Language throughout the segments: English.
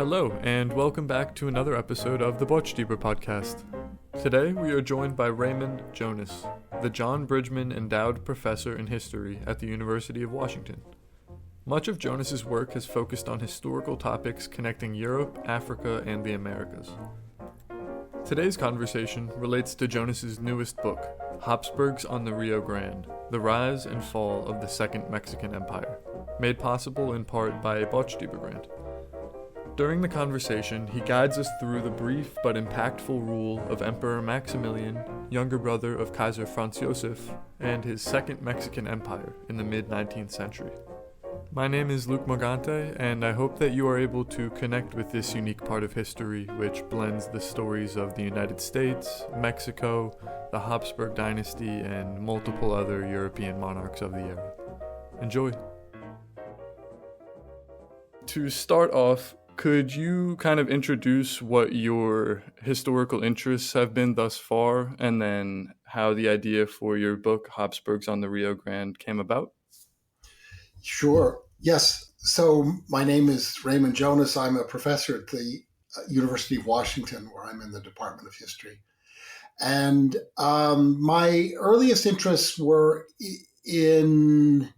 Hello, and welcome back to another episode of the Botstiber podcast. Today we are joined by Raymond Jonas, the Jon Bridgman Endowed Professor in History at the University of Washington. Much of Jonas's work has focused on historical topics connecting Europe, Africa, and the Americas. Today's conversation relates to Jonas's newest book, Habsburgs on the Rio Grande, The Rise and Fall of the Second Mexican Empire, made possible in part by a Botstiber grant. During the conversation, he guides us through the brief but impactful rule of Emperor Maximilian, younger brother of Kaiser Franz Joseph, and his Second Mexican Empire in the mid-19th century. My name is Luke Morgante, and I hope that you are able to connect with this unique part of history which blends the stories of the United States, Mexico, the Habsburg dynasty, and multiple other European monarchs of the era. Enjoy! To start off, could you kind of introduce what your historical interests have been thus far, and then how the idea for your book, Habsburgs on the Rio Grande, came about? Sure. Yes. So my name is Raymond Jonas. I'm a professor at the University of Washington, where I'm in the Department of History. And my earliest interests were in,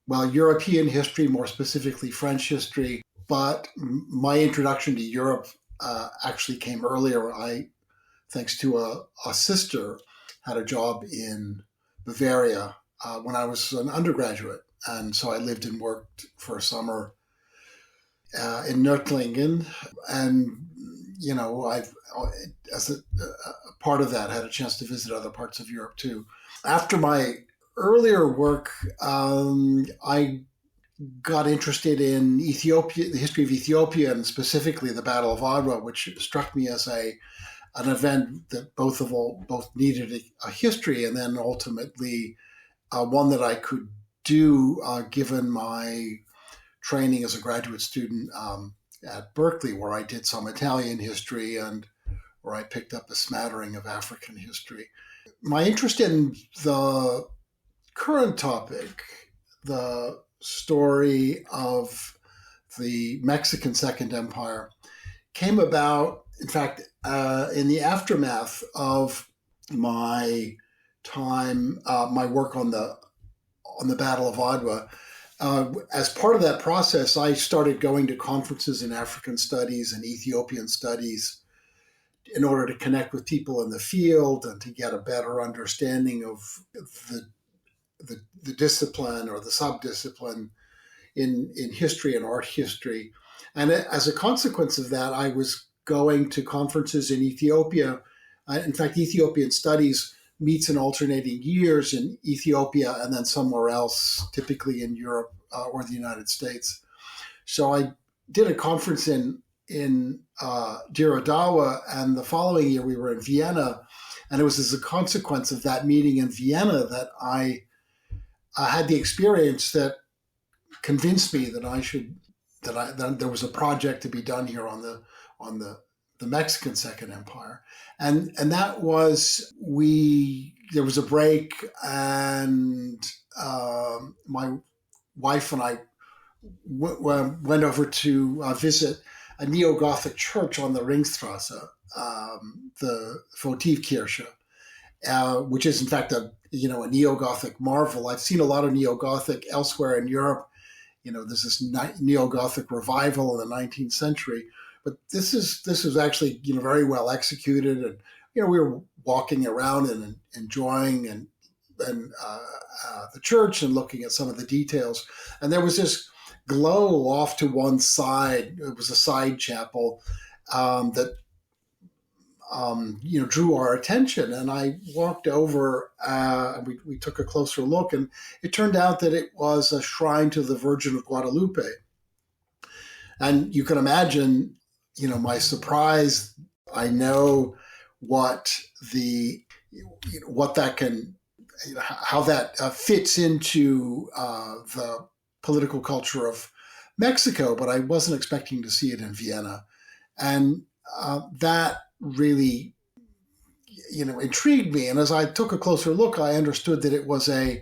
European history, more specifically French history. But my introduction to Europe actually came earlier. I, thanks to a sister, had a job in Bavaria when I was an undergraduate. And so I lived and worked for a summer in Nördlingen. And, I've, as a part of that, had a chance to visit other parts of Europe too. After my earlier work, I got interested in Ethiopia, the history of Ethiopia, and specifically the Battle of Adwa, which struck me as an event that both needed a history, and then ultimately one that I could do given my training as a graduate student at Berkeley, where I did some Italian history and where I picked up a smattering of African history. My interest in the current topic, the story of the Mexican Second Empire, came about, in fact, in the aftermath of my time, my work on the Battle of Adwa. As part of that process, I started going to conferences in African studies and Ethiopian studies in order to connect with people in the field and to get a better understanding of the discipline or the subdiscipline in history and art history. And as a consequence of that, I was going to conferences in Ethiopia. In fact, Ethiopian studies meets in alternating years in Ethiopia and then somewhere else, typically in Europe or the United States. So I did a conference in Dire Dawa, and the following year we were in Vienna. And it was as a consequence of that meeting in Vienna that I had the experience that convinced me that there was a project to be done here on the Mexican Second Empire. And that was, there was a break, and my wife and I went over to visit a neo-Gothic church on the Ringstrasse, the Votivkirche, which is in fact a neo-Gothic marvel. I've seen a lot of neo-Gothic elsewhere in Europe. There's this neo-Gothic revival in the 19th century. But this was actually very well executed, and we were walking around and enjoying and the church and looking at some of the details, and there was this glow off to one side. It was a side chapel that drew our attention, and I walked over and we took a closer look, and it turned out that it was a shrine to the Virgin of Guadalupe, and you can imagine my surprise. I know how that fits into the political culture of Mexico, but I wasn't expecting to see it in Vienna. And that really, intrigued me. And as I took a closer look, I understood that it was a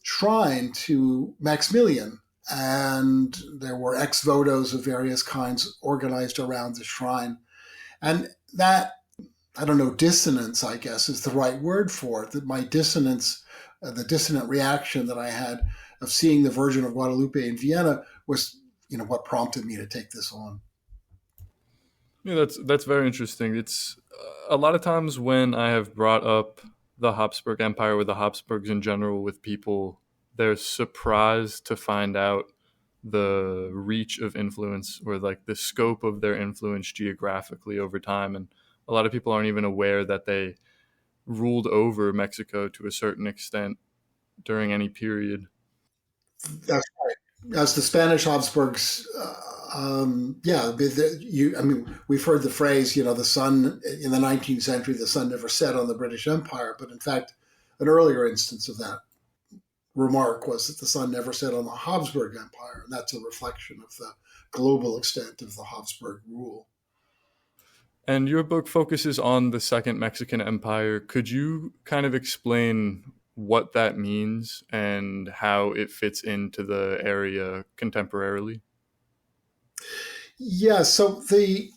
shrine to Maximilian, and there were ex votos of various kinds organized around the shrine. And that, I don't know, dissonance, I guess, is the right word for it. That my dissonance, the dissonant reaction that I had of seeing the Virgin of Guadalupe in Vienna was, what prompted me to take this on. Yeah, that's very interesting. It's a lot of times when I have brought up the Habsburg Empire or the Habsburgs in general with people, they're surprised to find out the reach of influence or like the scope of their influence geographically over time. And a lot of people aren't even aware that they ruled over Mexico to a certain extent during any period. That's right. As the Spanish Habsburgs, we've heard the phrase, the sun in the 19th century, the sun never set on the British Empire. But in fact, an earlier instance of that remark was that the sun never set on the Habsburg Empire. And that's a reflection of the global extent of the Habsburg rule. And your book focuses on the Second Mexican Empire. Could you kind of explain what that means and how it fits into the area contemporarily? Yeah, so the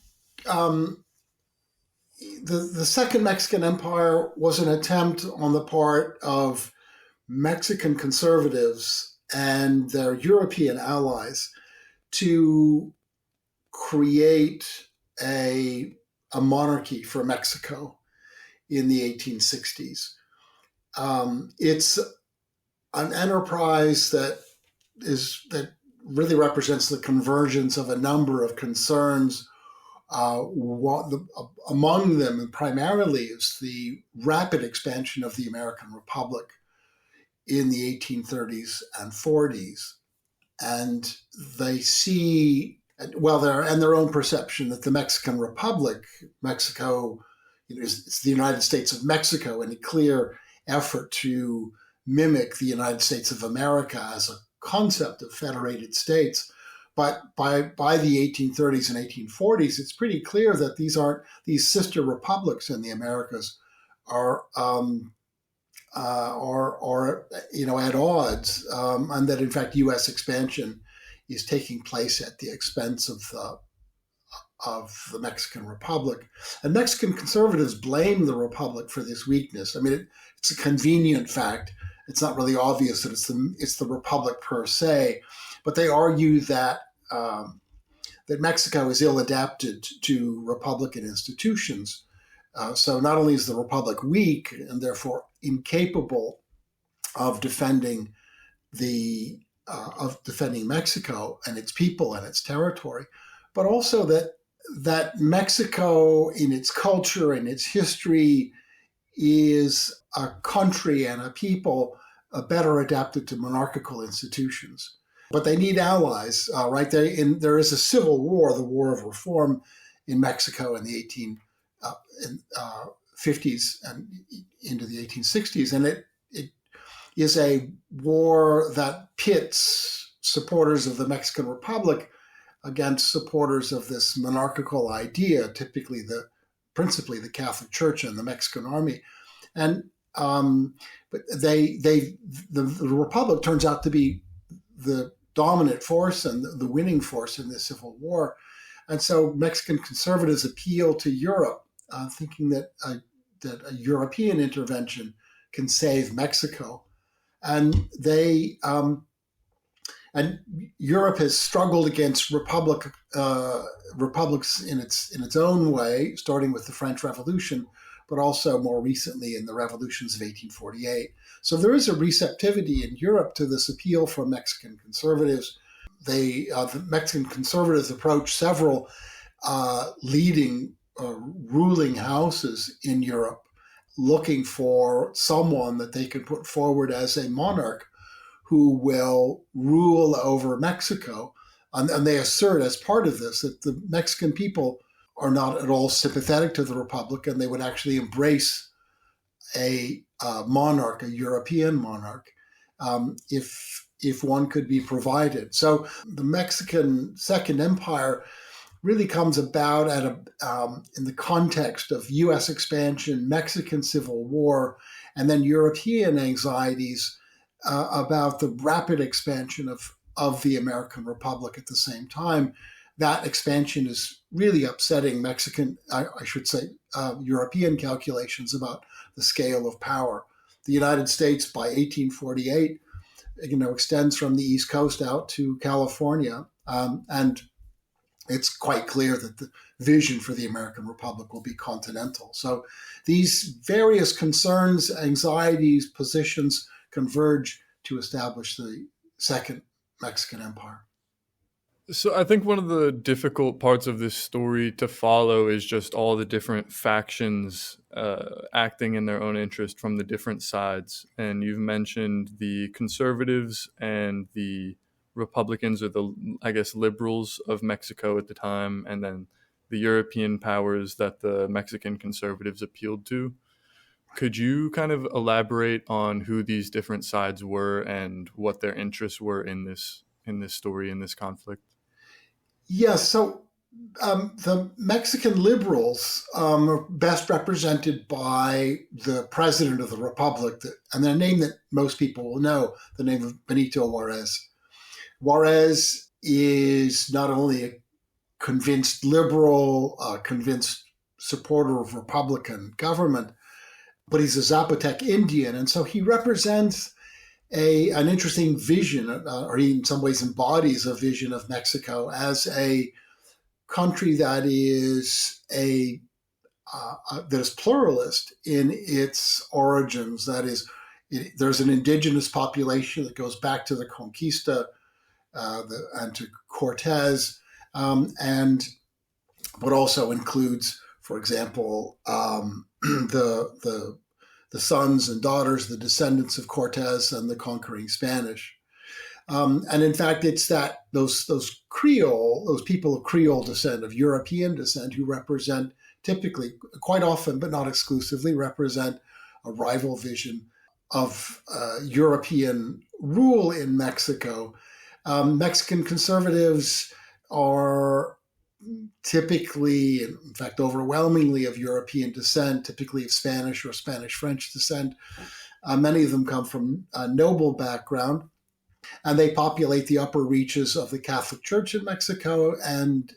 Second Mexican Empire was an attempt on the part of Mexican conservatives and their European allies to create a monarchy for Mexico in the 1860s. It's an enterprise that really represents the convergence of a number of concerns. Among them, and primarily, is the rapid expansion of the American Republic in the 1830s and 40s. And they see, their own perception that the Mexican Republic, Mexico, it's the United States of Mexico, and a clear effort to mimic the United States of America as a concept of federated states. But by the 1830s and 1840s, it's pretty clear that these sister republics in the Americas are at odds, and that in fact U.S. expansion is taking place at the expense of the Mexican Republic. And Mexican conservatives blame the Republic for this weakness. I mean, it's a convenient fact. It's not really obvious that it's the Republic per se, but they argue that Mexico is ill-adapted to Republican institutions. So not only is the Republic weak and therefore incapable of defending Mexico and its people and its territory, but also that Mexico, in its culture and its history, is a country and a people better adapted to monarchical institutions. But they need allies, right? There is a civil war, the War of Reform in Mexico in the 1850s and into the 1860s. And it is a war that pits supporters of the Mexican Republic against supporters of this monarchical idea, principally the Catholic Church and the Mexican Army. And but the Republic turns out to be the dominant force and the winning force in this civil war. And so Mexican conservatives appeal to Europe, thinking that a European intervention can save Mexico. And and Europe has struggled against republics in its own way, starting with the French Revolution, but also more recently in the revolutions of 1848. So there is a receptivity in Europe to this appeal from Mexican conservatives. The Mexican conservatives approach several leading ruling houses in Europe, looking for someone that they can put forward as a monarch who will rule over Mexico. And they assert as part of this that the Mexican people are not at all sympathetic to the Republic, and they would actually embrace a monarch, a European monarch, if one could be provided. So the Mexican Second Empire really comes about in the context of U.S. expansion, Mexican Civil War, and then European anxieties about the rapid expansion of the American Republic at the same time, that expansion is really upsetting European calculations about the scale of power. The United States by 1848, extends from the East Coast out to California, and it's quite clear that the vision for the American Republic will be continental. So these various concerns, anxieties, positions converge to establish the Second Mexican Empire. So I think one of the difficult parts of this story to follow is just all the different factions acting in their own interest from the different sides. And you've mentioned the conservatives and the Republicans, or I guess, liberals of Mexico at the time, and then the European powers that the Mexican conservatives appealed to. Could you kind of elaborate on who these different sides were and what their interests were in this story, in this conflict? Yes, so the Mexican liberals are best represented by the president of the republic, and their name that most people will know, the name of Benito Juarez. Juarez is not only a convinced liberal, convinced supporter of Republican government, but he's a Zapotec Indian, and so he represents an interesting vision, or he in some ways embodies a vision of Mexico as a country that is pluralist in its origins. That is, there's an indigenous population that goes back to the Conquista and to Cortez, but also includes, for example, the sons and daughters, the descendants of Cortez and the conquering Spanish. And in fact, it's that those people of Creole descent, of European descent, who represent typically, quite often, but not exclusively, represent a rival vision of European rule in Mexico. Mexican conservatives are typically, in fact, overwhelmingly of European descent, typically of Spanish or Spanish-French descent. Many of them come from a noble background, and they populate the upper reaches of the Catholic Church in Mexico and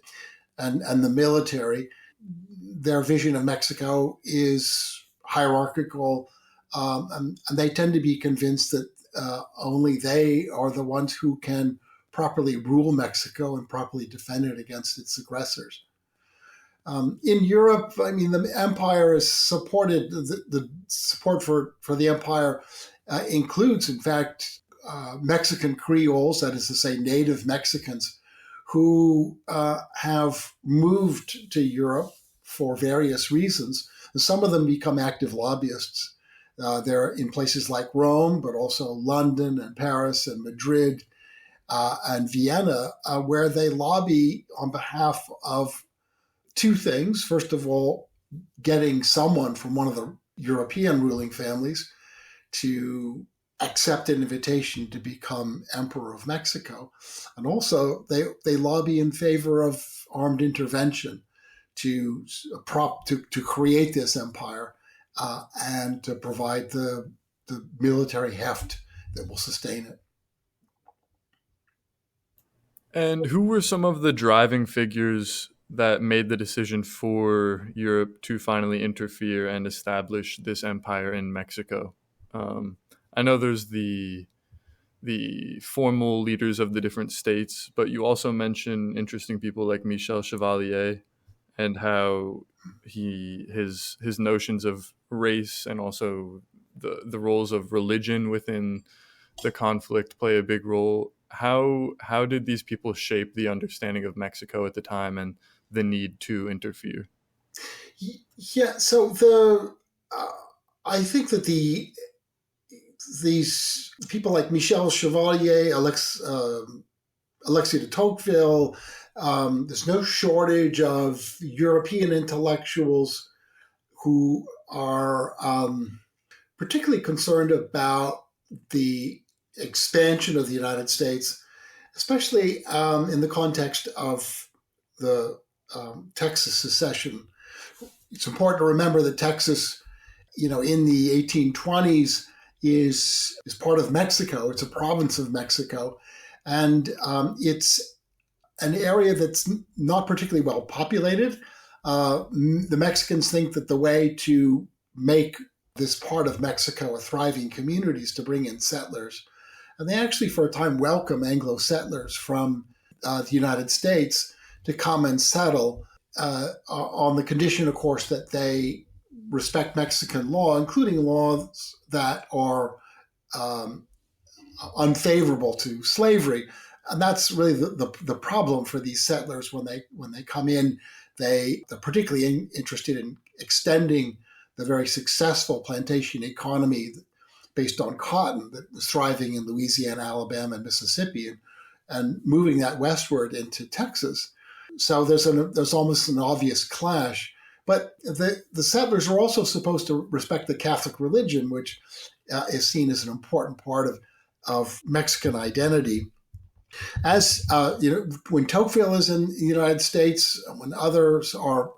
the military. Their vision of Mexico is hierarchical, and they tend to be convinced that only they are the ones who can properly rule Mexico and properly defend it against its aggressors. In Europe, I mean, the empire is supported, the support for the empire includes, in fact, Mexican Creoles, that is to say, native Mexicans, who have moved to Europe for various reasons. And some of them become active lobbyists. They're in places like Rome, but also London and Paris and Madrid, and Vienna, where they lobby on behalf of two things. First of all, getting someone from one of the European ruling families to accept an invitation to become Emperor of Mexico. And also, they lobby in favor of armed intervention to create this empire and to provide the military heft that will sustain it. And who were some of the driving figures that made the decision for Europe to finally interfere and establish this empire in Mexico? I know there's the formal leaders of the different states, but you also mention interesting people like Michel Chevalier and how his notions of race and also the roles of religion within the conflict play a big role. How did these people shape the understanding of Mexico at the time and the need to interfere? Yeah, so I think that these people like Michel Chevalier, Alexis de Tocqueville, there's no shortage of European intellectuals who are particularly concerned about the expansion of the United States, especially in the context of the Texas secession. It's important to remember that Texas, in the 1820s is part of Mexico. It's a province of Mexico. And it's an area that's not particularly well populated. The Mexicans think that the way to make this part of Mexico a thriving community is to bring in settlers. And they actually, for a time, welcome Anglo settlers from the United States to come and settle on the condition, of course, that they respect Mexican law, including laws that are unfavorable to slavery. And that's really the problem for these settlers when they come in. They're particularly interested in extending the very successful plantation economy based on cotton that was thriving in Louisiana, Alabama, and Mississippi, and moving that westward into Texas. So there's almost an obvious clash. But the settlers are also supposed to respect the Catholic religion, which is seen as an important part of Mexican identity. As when Tocqueville is in the United States, when others are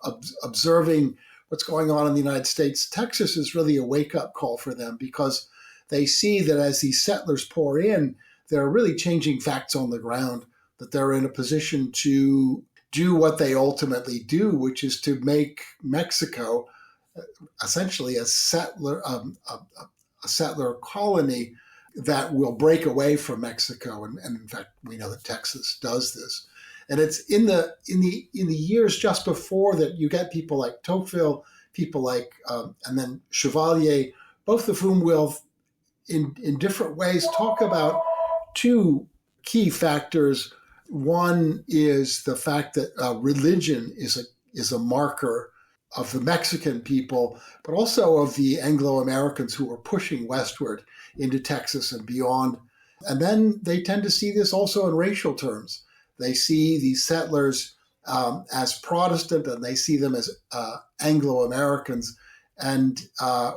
observing what's going on in the United States, Texas is really a wake-up call for them, because they see that as these settlers pour in, they're really changing facts on the ground, that they're in a position to do what they ultimately do, which is to make Mexico essentially a settler colony that will break away from Mexico. And in fact, we know that Texas does this. And it's in the years just before that you get people like Tocqueville, people like and then Chevalier, both of whom will in different ways talk about two key factors. One is the fact that religion is a marker of the Mexican people, but also of the Anglo-Americans who are pushing westward into Texas and beyond. And then they tend to see this also in racial terms. They see these settlers as Protestant, and they see them as Anglo-Americans and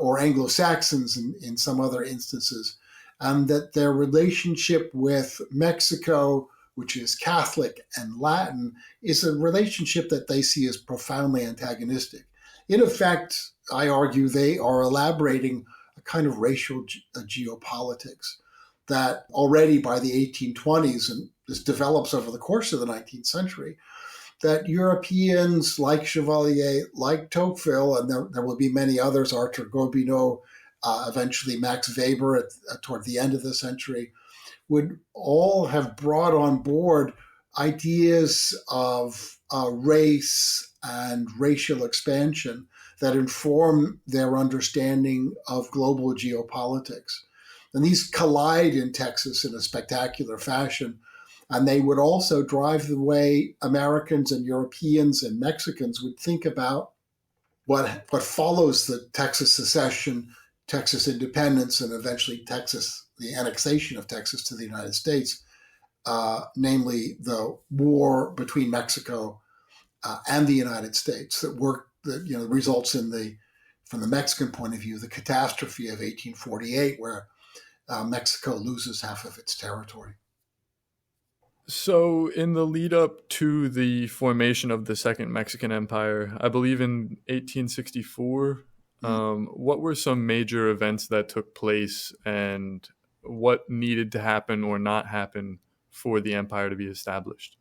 or Anglo-Saxons in some other instances, and that their relationship with Mexico, which is Catholic and Latin, is a relationship that they see as profoundly antagonistic. In effect, I argue they are elaborating a kind of racial geopolitics that already by the 1820s, and this develops over the course of the 19th century, that Europeans like Chevalier, like Tocqueville, and there will be many others, Arthur Gobineau, eventually Max Weber toward the end of the century, would all have brought on board ideas of race and racial expansion that inform their understanding of global geopolitics. And these collide in Texas in a spectacular fashion. And they would also drive the way Americans and Europeans and Mexicans would think about what follows the Texas secession, Texas independence, and eventually the annexation of Texas to the United States, namely the war between Mexico and the United States that results in from the Mexican point of view, the catastrophe of 1848, where Mexico loses half of its territory. So in the lead up to the formation of the Second Mexican Empire, I believe in 1864, what were some major events that took place and what needed to happen or not happen for the empire to be established?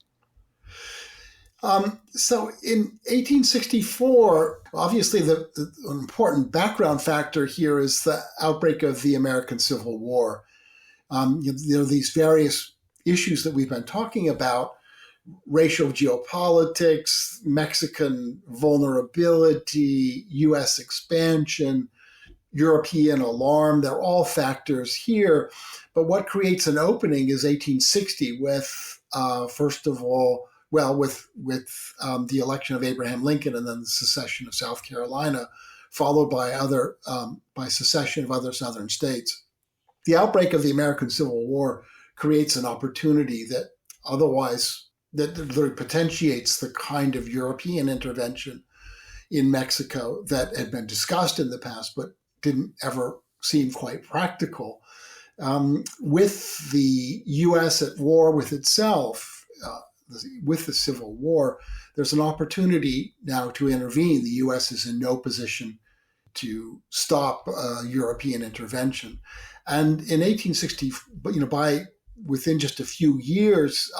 So in 1864, obviously the important background factor here is the outbreak of the American Civil War. There are these various issues that we've been talking about: racial geopolitics, Mexican vulnerability, U.S. expansion, European alarm. They're all factors here. But what creates an opening is 1860 with, first of all, with the election of Abraham Lincoln and then the secession of South Carolina, followed by secession of other southern states. The outbreak of the American Civil War creates an opportunity that potentiates the kind of European intervention in Mexico that had been discussed in the past but didn't ever seem quite practical. With the U.S. at war with itself, with the Civil War, there's an opportunity now to intervene. The U.S. is in no position to stop European intervention. And in 1860, by within just a few years,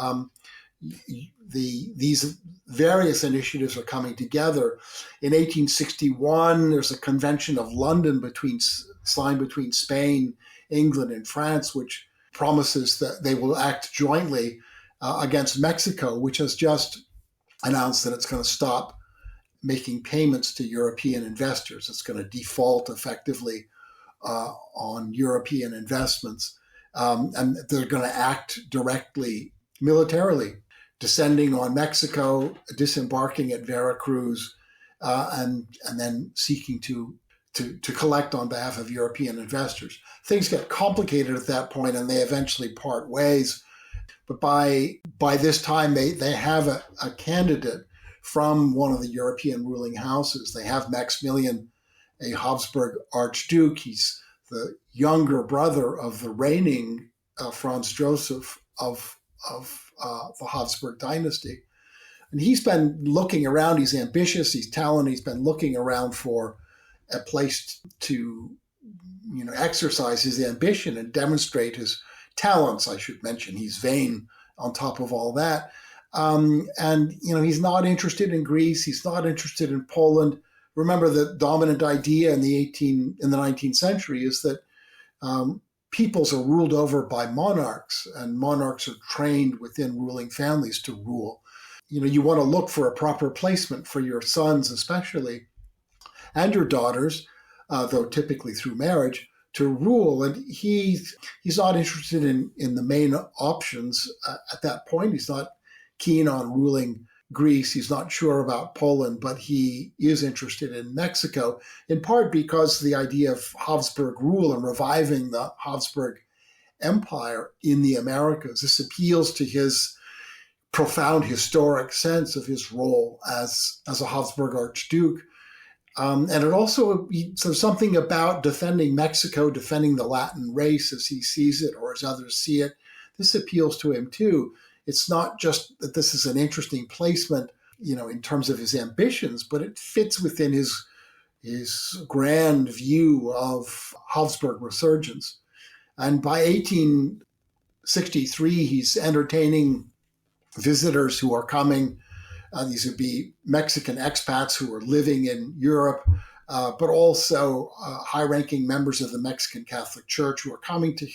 these various initiatives are coming together. In 1861, there's a Convention of London signed between Spain, England, and France, which promises that they will act jointly against Mexico, which has just announced that it's going to stop making payments to European investors. It's going to default effectively on European investments. And they're going to act directly militarily, descending on Mexico, disembarking at Veracruz, and then seeking to collect on behalf of European investors. Things get complicated at that point, and they eventually part ways. But by this time, they have a candidate from one of the European ruling houses. They have Maximilian, a Habsburg Archduke. He's the younger brother of the reigning Franz Joseph of the Habsburg dynasty. And he's been looking around. He's ambitious, he's talented. He's been looking around for a place to exercise his ambition and demonstrate his talents. I should mention he's vain on top of all that. And he's not interested in Greece. He's not interested in Poland. Remember, the dominant idea in the 19th century is that peoples are ruled over by monarchs, and monarchs are trained within ruling families to rule. You want to look for a proper placement for your sons, especially, and your daughters, though typically through marriage, to rule. And he's not interested in the main options at that point. He's not keen on ruling Greece. He's not sure about Poland, but he is interested in Mexico, in part because the idea of Habsburg rule and reviving the Habsburg Empire in the Americas. This appeals to his profound historic sense of his role as a Habsburg Archduke. And it also, so something about defending Mexico, defending the Latin race as he sees it or as others see it. This appeals to him too. It's not just that this is an interesting placement, in terms of his ambitions, but it fits within his grand view of Habsburg resurgence. And by 1863, he's entertaining visitors who are coming. These would be Mexican expats who are living in Europe, but also high-ranking members of the Mexican Catholic Church who are coming to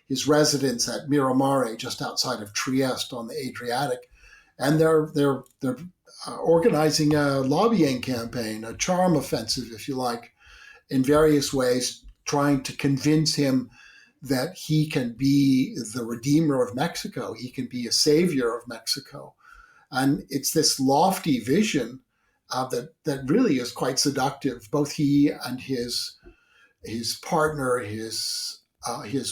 his residence at Miramare, just outside of Trieste on the Adriatic. And they're organizing a lobbying campaign, a charm offensive, if you like, in various ways, trying to convince him that he can be the redeemer of Mexico. He can be a savior of Mexico. And it's this lofty vision that really is quite seductive. Both he and his partner, his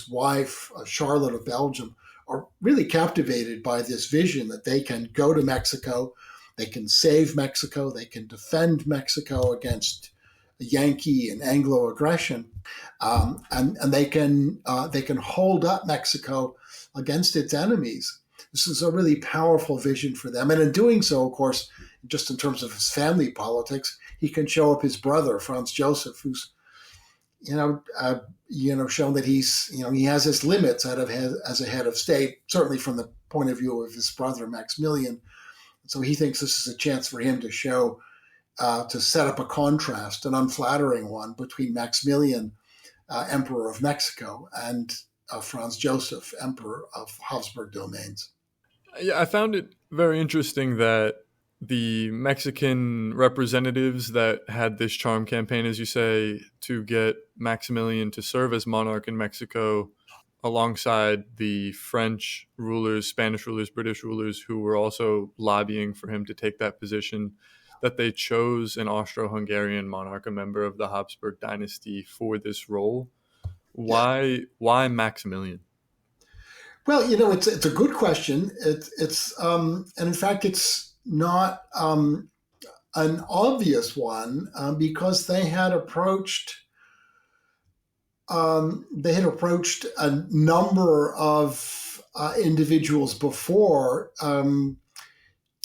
wife, Charlotte of Belgium, are really captivated by this vision that they can go to Mexico, they can save Mexico, they can defend Mexico against Yankee and Anglo aggression, and they can hold up Mexico against its enemies. This is a really powerful vision for them. And in doing so, of course, just in terms of his family politics, he can show up his brother, Franz Joseph, who's, shown that he has his limits as a head of state, certainly from the point of view of his brother, Maximilian. So he thinks this is a chance for him to show, to set up a contrast, an unflattering one, between Maximilian, Emperor of Mexico, and Franz Joseph, Emperor of Habsburg domains. Yeah, I found it very interesting that the Mexican representatives that had this charm campaign, as you say, to get Maximilian to serve as monarch in Mexico alongside the French rulers, Spanish rulers, British rulers who were also lobbying for him to take that position, that they chose an Austro-Hungarian monarch, a member of the Habsburg dynasty, for this role. Why Maximilian? Well, it's a good question. And in fact, it's not an obvious one because they had approached a number of individuals before, hoping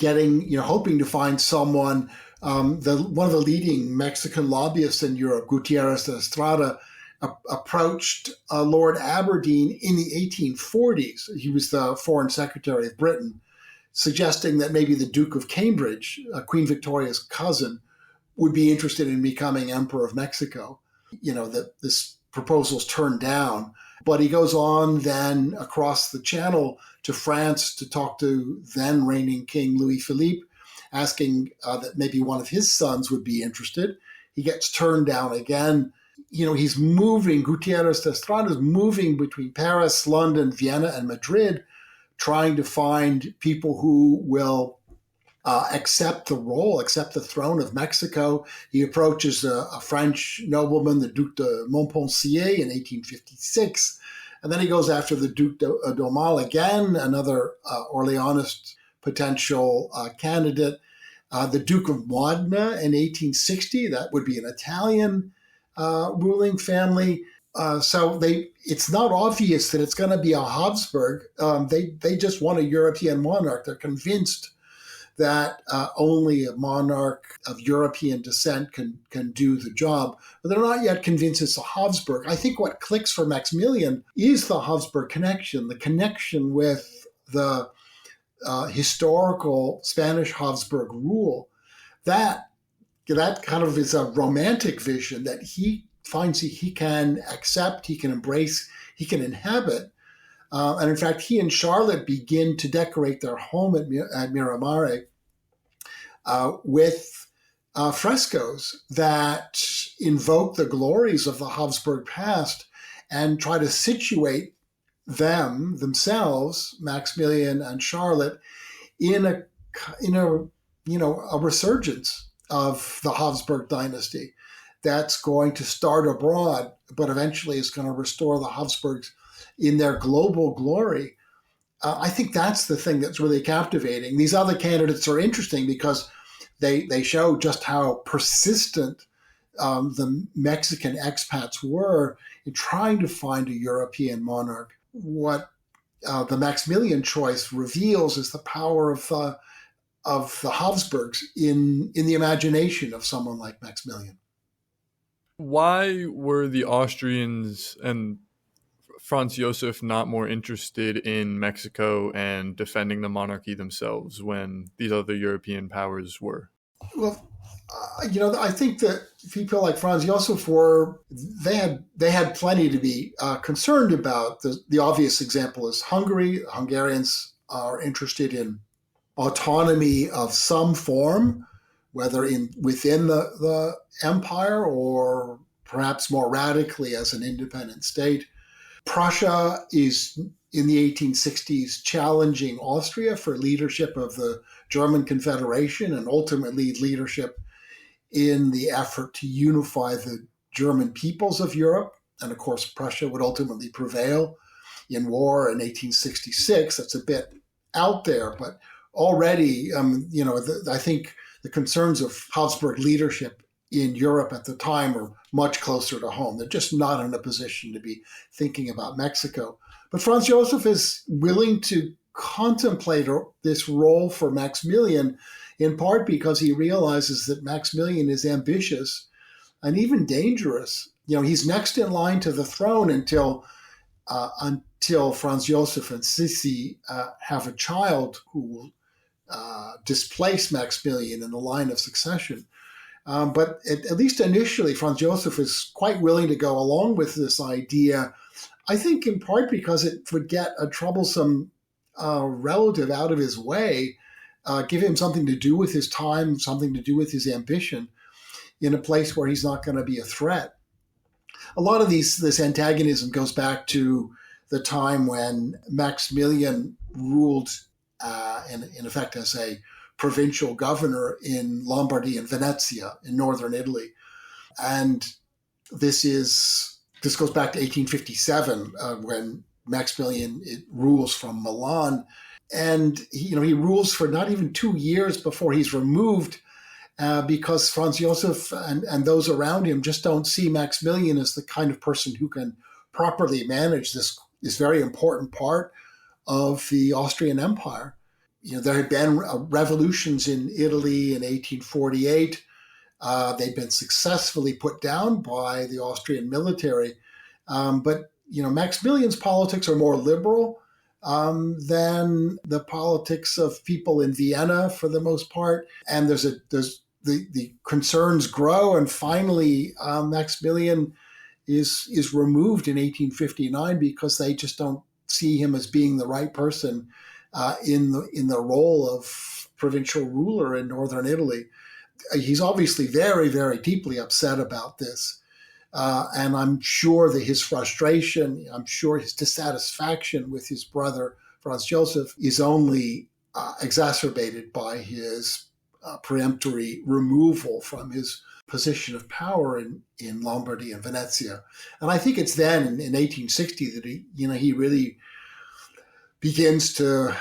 to find someone. One of the leading Mexican lobbyists in Europe, Gutierrez de Estrada, approached Lord Aberdeen in the 1840s. He was the Foreign Secretary of Britain, suggesting that maybe the Duke of Cambridge, Queen Victoria's cousin, would be interested in becoming Emperor of Mexico. That this proposal's turned down. But he goes on then across the channel to France to talk to then reigning King Louis Philippe, asking that maybe one of his sons would be interested. He gets turned down again. He's moving, Gutierrez de Estrada is moving between Paris, London, Vienna, and Madrid, trying to find people who will accept the throne of Mexico. He approaches a French nobleman, the Duc de Montpensier, in 1856. And then he goes after the Duc d'Aumale again, another Orleanist potential candidate. The Duke of Modena in 1860, that would be an Italian ruling family. So it's not obvious that it's going to be a Habsburg. They just want a European monarch. They're convinced that only a monarch of European descent can do the job. But they're not yet convinced it's a Habsburg. I think what clicks for Maximilian is the Habsburg connection, the connection with the historical Spanish Habsburg rule. That kind of is a romantic vision that he finds he can accept, he can embrace, he can inhabit. And in fact, he and Charlotte begin to decorate their home at Miramare with frescoes that invoke the glories of the Habsburg past and try to situate themselves, Maximilian and Charlotte, in a resurgence of the Habsburg dynasty that's going to start abroad, but eventually is going to restore the Habsburgs in their global glory. I think that's the thing that's really captivating. These other candidates are interesting because they show just how persistent the Mexican expats were in trying to find a European monarch. What the Maximilian choice reveals is the power of the Habsburgs in the imagination of someone like Maximilian. Why were the Austrians and Franz Josef not more interested in Mexico and defending the monarchy themselves when these other European powers were? Well, I think that people like Franz Josef they had plenty to be concerned about. The obvious example is Hungary. Hungarians are interested in autonomy of some form, whether within the empire or perhaps more radically as an independent state. Prussia is in the 1860s challenging Austria for leadership of the German Confederation and ultimately leadership in the effort to unify the German peoples of Europe. And of course, Prussia would ultimately prevail in war in 1866. That's a bit out there, but already, I think the concerns of Habsburg leadership in Europe at the time are much closer to home. They're just not in a position to be thinking about Mexico. But Franz Josef is willing to contemplate this role for Maximilian, in part because he realizes that Maximilian is ambitious and even dangerous. He's next in line to the throne until Franz Josef and Sissi have a child who will displace Maximilian in the line of succession. But at least initially, Franz Josef is quite willing to go along with this idea, I think in part because it would get a troublesome relative out of his way, give him something to do with his time, something to do with his ambition in a place where he's not going to be a threat. A lot of this antagonism goes back to the time when Maximilian ruled in effect as a provincial governor in Lombardy and Venezia in northern Italy. And this goes back to 1857 when Maximilian rules from Milan. And he rules for not even 2 years before he's removed because Franz Josef and those around him just don't see Maximilian as the kind of person who can properly manage this very important part of the Austrian Empire. There had been revolutions in Italy in 1848. They'd been successfully put down by the Austrian military, But Maximilian's politics are more liberal than the politics of people in Vienna for the most part. And the concerns grow, and finally Maximilian is removed in 1859 because they just don't see him as being the right person in the role of provincial ruler in northern Italy. He's obviously very, very deeply upset about this. And I'm sure that his frustration, I'm sure his dissatisfaction with his brother, Franz Joseph, is only exacerbated by his peremptory removal from his position of power in Lombardy and Venezia. And I think it's then in 1860 that he really begins to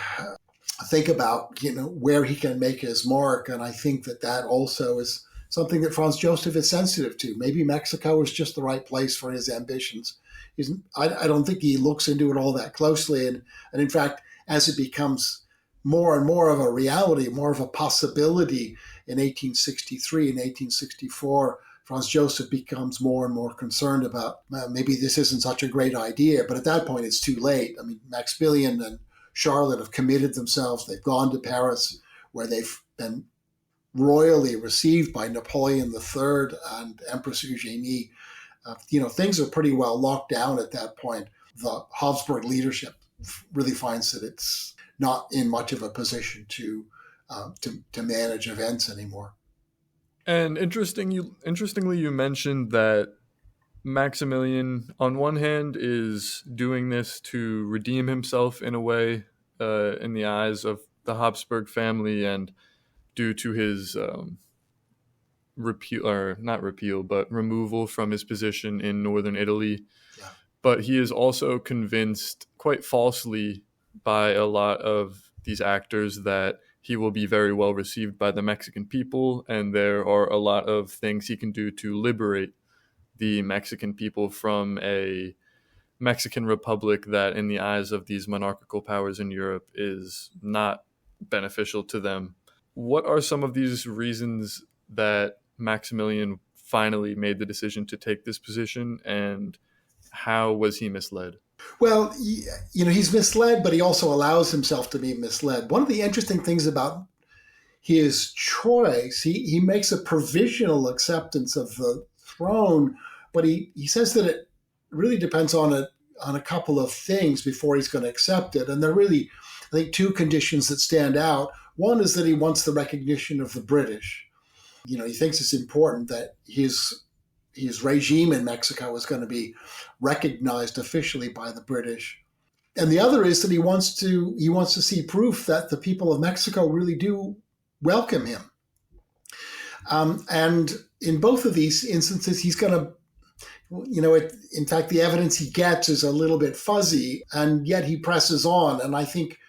think about, where he can make his mark. And I think that also is something that Franz Joseph is sensitive to. Maybe Mexico is just the right place for his ambitions. I don't think he looks into it all that closely. And in fact, as it becomes more and more of a reality, more of a possibility in 1863 and 1864, Franz Joseph becomes more and more concerned about maybe this isn't such a great idea. But at that point, it's too late. I mean, Maximilian and Charlotte have committed themselves. They've gone to Paris, where they've been royally received by Napoleon III and Empress Eugenie. Things are pretty well locked down at that point. The Habsburg leadership really finds that it's not in much of a position to manage events anymore. And interestingly, you mentioned that Maximilian, on one hand, is doing this to redeem himself in a way in the eyes of the Habsburg family, and due to his removal from his position in northern Italy. Yeah. But he is also convinced, quite falsely, by a lot of these actors that he will be very well received by the Mexican people, and there are a lot of things he can do to liberate the Mexican people from a Mexican republic that, in the eyes of these monarchical powers in Europe, is not beneficial to them. What are some of these reasons that Maximilian finally made the decision to take this position, and how was he misled? Well, he's misled, but he also allows himself to be misled. One of the interesting things about his choice, he makes a provisional acceptance of the throne, but he says that it really depends on a couple of things before he's going to accept it. And there are really, I think, two conditions that stand out. One is that he wants the recognition of the British. He thinks it's important that his regime in Mexico is going to be recognized officially by the British. And the other is that he wants to see proof that the people of Mexico really do welcome him. And in both of these instances, he's going to, in fact, the evidence he gets is a little bit fuzzy, and yet he presses on. And I think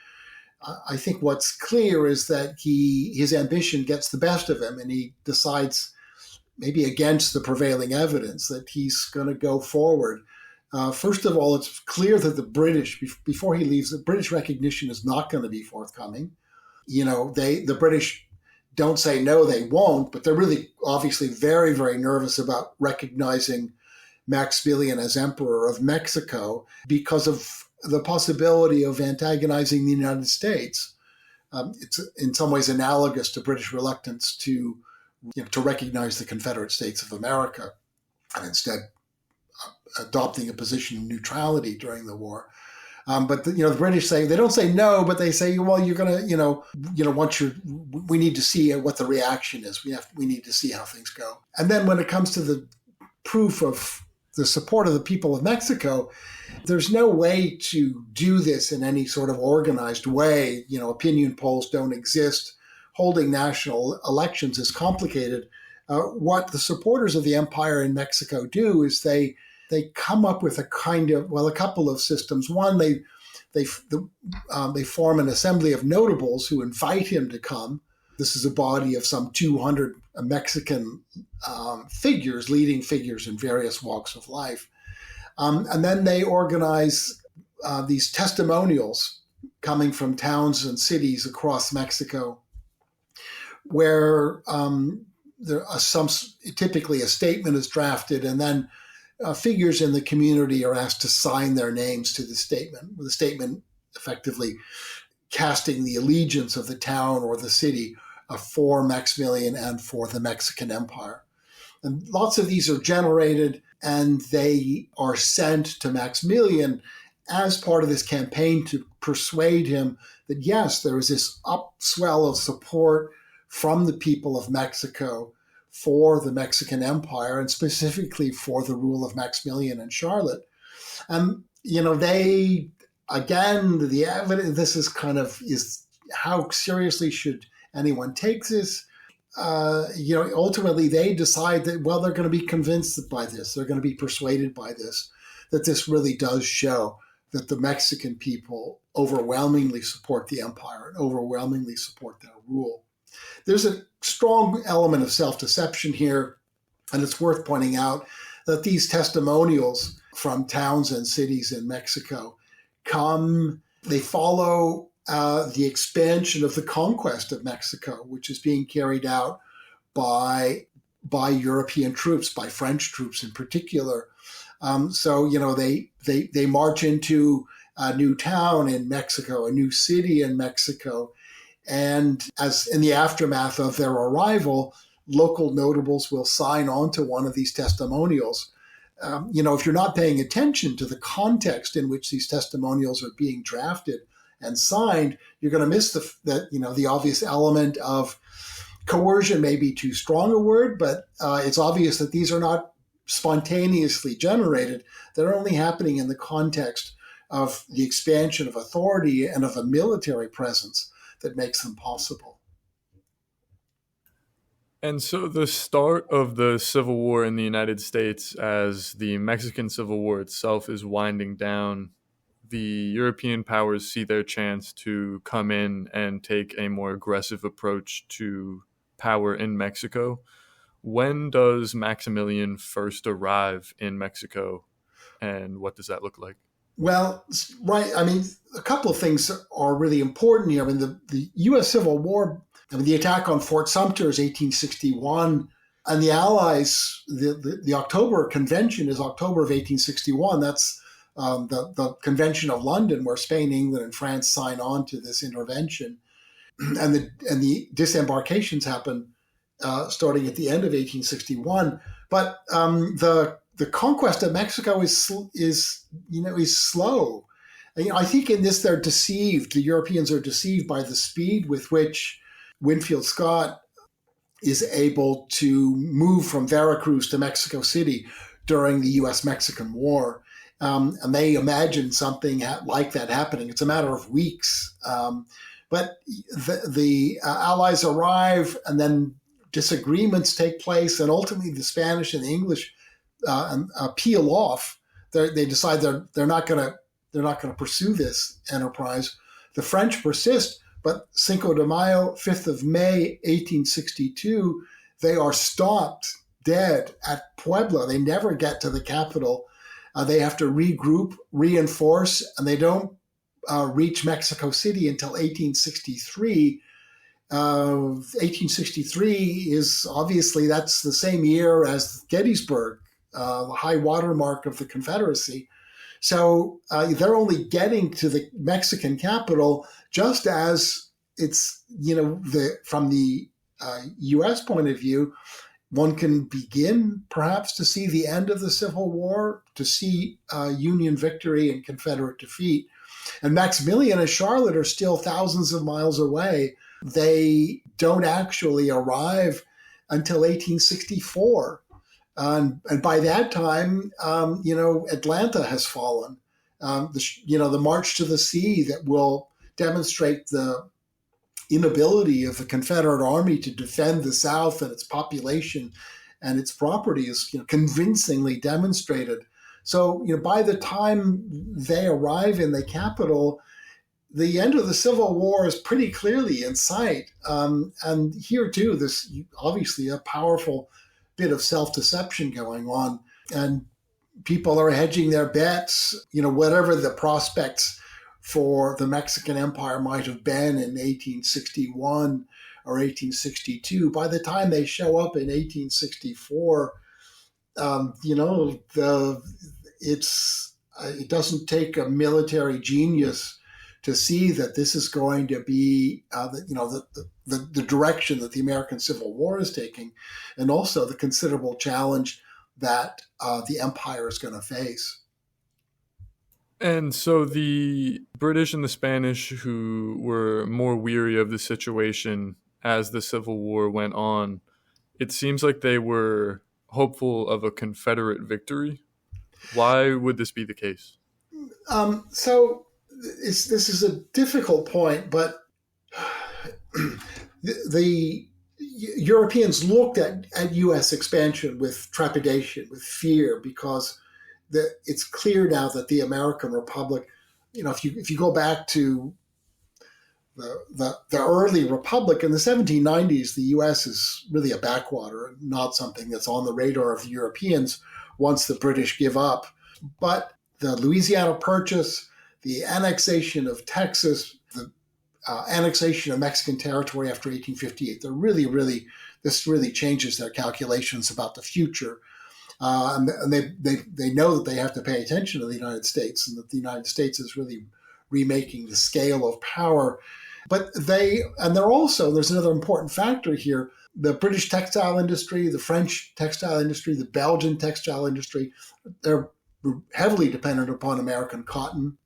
what's clear is that his ambition gets the best of him, and he decides, maybe against the prevailing evidence, that he's going to go forward. First of all, it's clear that the British, before he leaves, the British recognition is not going to be forthcoming. The British don't say no, they won't, but they're really obviously very, very nervous about recognizing Maximilian as emperor of Mexico because of the possibility of antagonizing the United States. It's in some ways analogous to British reluctance to recognize the Confederate States of America, and instead adopting a position of neutrality during the war. But the British say, they don't say no, but they say, well, you're going to, we need to see what the reaction is. We need to see how things go. And then when it comes to the proof of the support of the people of Mexico, there's no way to do this in any sort of organized way. Opinion polls don't exist. Holding national elections is complicated. What the supporters of the empire in Mexico do is they come up with a couple of systems. One, they form an assembly of notables who invite him to come. This is a body of some 200 Mexican leading figures in various walks of life. And then they organize these testimonials coming from towns and cities across Mexico, where typically a statement is drafted, and then figures in the community are asked to sign their names to the statement effectively casting the allegiance of the town or the city for Maximilian and for the Mexican Empire. And lots of these are generated, and they are sent to Maximilian as part of this campaign to persuade him that, yes, there is this upswell of support from the people of Mexico for the Mexican Empire, and specifically for the rule of Maximilian and Charlotte. And, the evidence, this is how seriously should anyone take this? Ultimately they decide that, well, they're going to be convinced by this. They're going to be persuaded by this, that this really does show that the Mexican people overwhelmingly support the empire and overwhelmingly support their rule. There's a strong element of self-deception here, and it's worth pointing out that these testimonials from towns and cities in Mexico they follow the expansion of the conquest of Mexico, which is being carried out by European troops, by French troops in particular. They march into a new town in Mexico, a new city in Mexico, and as in the aftermath of their arrival, local notables will sign on to one of these testimonials. If you're not paying attention to the context in which these testimonials are being drafted and signed, you're going to miss the obvious element of coercion. May be too strong a word, but it's obvious that these are not spontaneously generated. They're only happening in the context of the expansion of authority and of a military presence that makes them possible. And so the start of the Civil War in the United States, as the Mexican Civil War itself is winding down, the European powers see their chance to come in and take a more aggressive approach to power in Mexico. When does Maximilian first arrive in Mexico, and what does that look like? Well, right. I mean, a couple of things are really important here. I mean, the U.S. Civil War, the attack on Fort Sumter is 1861, and the Allies, the October Convention is October of 1861. That's the Convention of London, where Spain, England, and France sign on to this intervention, and the disembarkations happen starting at the end of 1861. But the conquest of Mexico is slow. I think in this they're deceived. The Europeans are deceived by the speed with which Winfield Scott is able to move from Veracruz to Mexico City during the U.S.-Mexican War. And they imagine something like that happening. It's a matter of weeks. But the Allies arrive, and then disagreements take place, and ultimately the Spanish and the English peel off. They decide they're not going to pursue this enterprise. The French persist, but Cinco de Mayo, 5th of May, 1862, they are stopped dead at Puebla. They never get to the capital. They have to regroup, reinforce, and they don't reach Mexico City until 1863. 1863 is obviously, that's the same year as Gettysburg, the high water mark of the Confederacy. So they're only getting to the Mexican capital just as it's, from the U.S. point of view, one can begin perhaps to see the end of the Civil War, to see Union victory and Confederate defeat. And Maximilian and Charlotte are still thousands of miles away. They don't actually arrive until 1864. And by that time, Atlanta has fallen. The March to the Sea that will demonstrate the inability of the Confederate Army to defend the South and its population and its property is convincingly demonstrated. So by the time they arrive in the capital, the end of the Civil War is pretty clearly in sight. And here too, there's obviously a powerful bit of self-deception going on, and people are hedging their bets. Whatever the prospects for the Mexican Empire might have been in 1861 or 1862, by the time they show up in 1864, you know, it doesn't take a military genius to see that this is going to be, the direction that the American Civil War is taking, and also the considerable challenge that the empire is going to face. And so the British and the Spanish, who were more weary of the situation as the Civil War went on, it seems like they were hopeful of a Confederate victory. Why would this be the case? So this is a difficult point, but the Europeans looked at U.S. expansion with trepidation, with fear, because it's clear now that the American Republic, if you go back to the early republic in the 1790s, the U.S. is really a backwater, not something that's on the radar of the Europeans once the British give up. But the Louisiana Purchase, the annexation of Texas, the annexation of Mexican territory after 1858, this really changes their calculations about the future. And they know that they have to pay attention to the United States, and that the United States is really remaking the scale of power. But there's another important factor here: the British textile industry, the French textile industry, the Belgian textile industry, they're heavily dependent upon American cotton.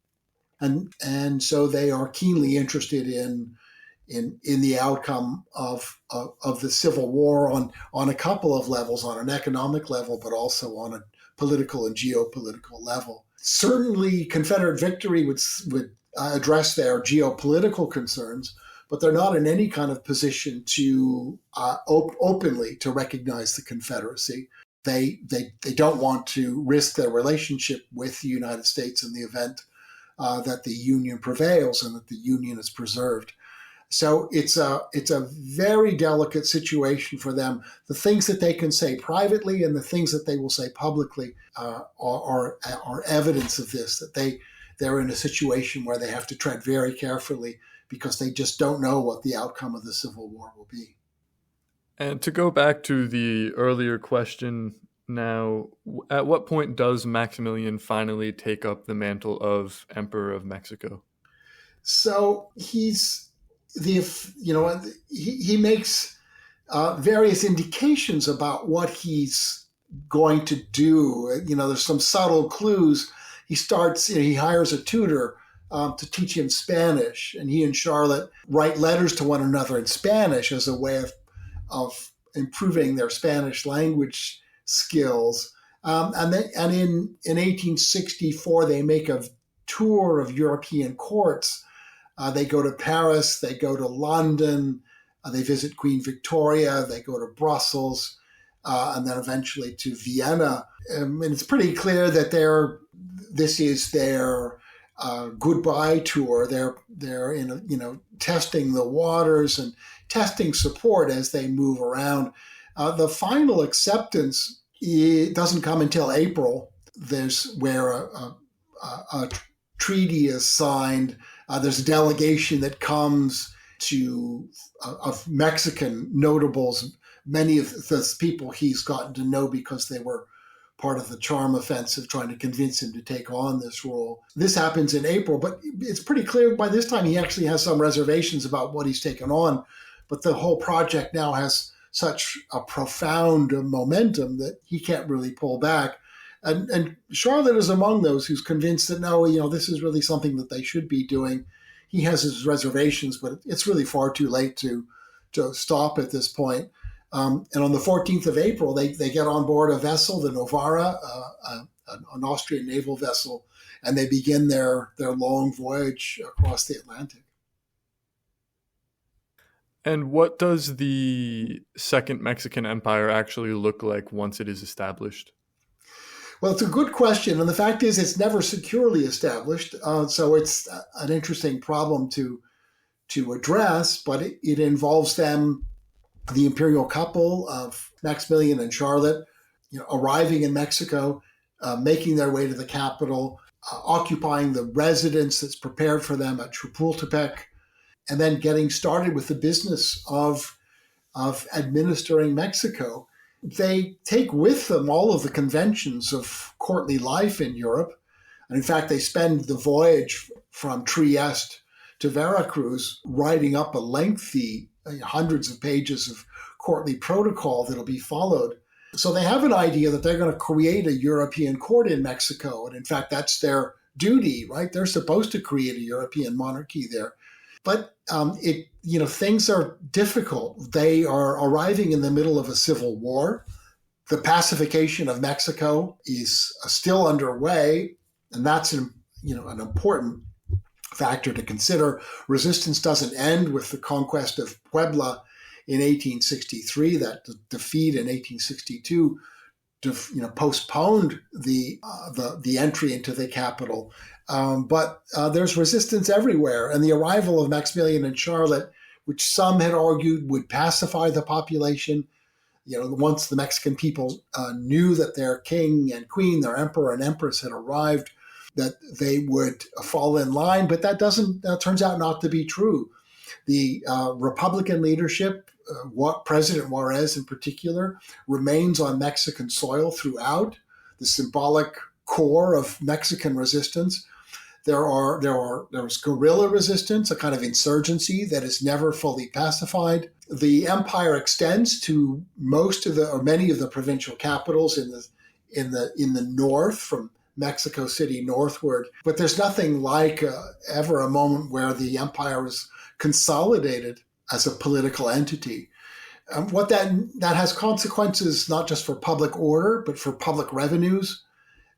And so they are keenly interested in the outcome of the Civil War on a couple of levels, on an economic level, but also on a political and geopolitical level. Certainly, Confederate victory would address their geopolitical concerns, but they're not in any kind of position to openly to recognize the Confederacy. They don't want to risk their relationship with the United States in the event that the Union prevails and that the Union is preserved. So it's a very delicate situation for them. The things that they can say privately and the things that they will say publicly are evidence of this, that they're in a situation where they have to tread very carefully because they just don't know what the outcome of the Civil War will be. And to go back to the earlier question now, at what point does Maximilian finally take up the mantle of Emperor of Mexico? So he makes various indications about what he's going to do. There's some subtle clues. He hires a tutor to teach him Spanish, and he and Charlotte write letters to one another in Spanish as a way of improving their Spanish language skills. And in 1864, they make a tour of European courts. They go to Paris, they go to London, they visit Queen Victoria, they go to Brussels, and then eventually to Vienna. And it's pretty clear that this is their goodbye tour. They're testing the waters and testing support as they move around. The final acceptance doesn't come until April. There's where a treaty is signed. There's a delegation that comes of Mexican notables, many of the people he's gotten to know because they were part of the Charm Offensive, trying to convince him to take on this role. This happens in April, but it's pretty clear by this time he actually has some reservations about what he's taken on. But the whole project now has such a profound momentum that he can't really pull back. And Charlotte is among those who's convinced that no, this is really something that they should be doing. He has his reservations, but it's really far too late to stop at this point. And on the 14th of April, they get on board a vessel, the Novara, an Austrian naval vessel, and they begin their long voyage across the Atlantic. And what does the Second Mexican Empire actually look like once it is established? Well, it's a good question. And the fact is, it's never securely established. So it's an interesting problem to address, but it involves them, the imperial couple of Maximilian and Charlotte, arriving in Mexico, making their way to the capital, occupying the residence that's prepared for them at Chapultepec, and then getting started with the business of administering Mexico. they take with them all of the conventions of courtly life in Europe. And in fact, they spend the voyage from Trieste to Veracruz writing up a lengthy, hundreds of pages of courtly protocol that'll be followed. So they have an idea that they're going to create a European court in Mexico. And in fact, that's their duty, right? They're supposed to create a European monarchy there. But things are difficult. They are arriving in the middle of a civil war. The pacification of Mexico is still underway, and that's an important factor to consider. Resistance doesn't end with the conquest of Puebla in 1863. That defeat in 1862 postponed the entry into the capital. But there's resistance everywhere. And the arrival of Maximilian and Charlotte, which some had argued would pacify the population, once the Mexican people knew that their king and queen, their emperor and empress had arrived, that they would fall in line. But that turns out not to be true. The Republican leadership, President Juarez in particular, remains on Mexican soil throughout, the symbolic core of Mexican resistance. There's guerrilla resistance, a kind of insurgency that is never fully pacified. The empire extends to many of the provincial capitals in the north, from Mexico City northward. But there's nothing like ever a moment where the empire is consolidated as a political entity. What that has consequences not just for public order, but for public revenues.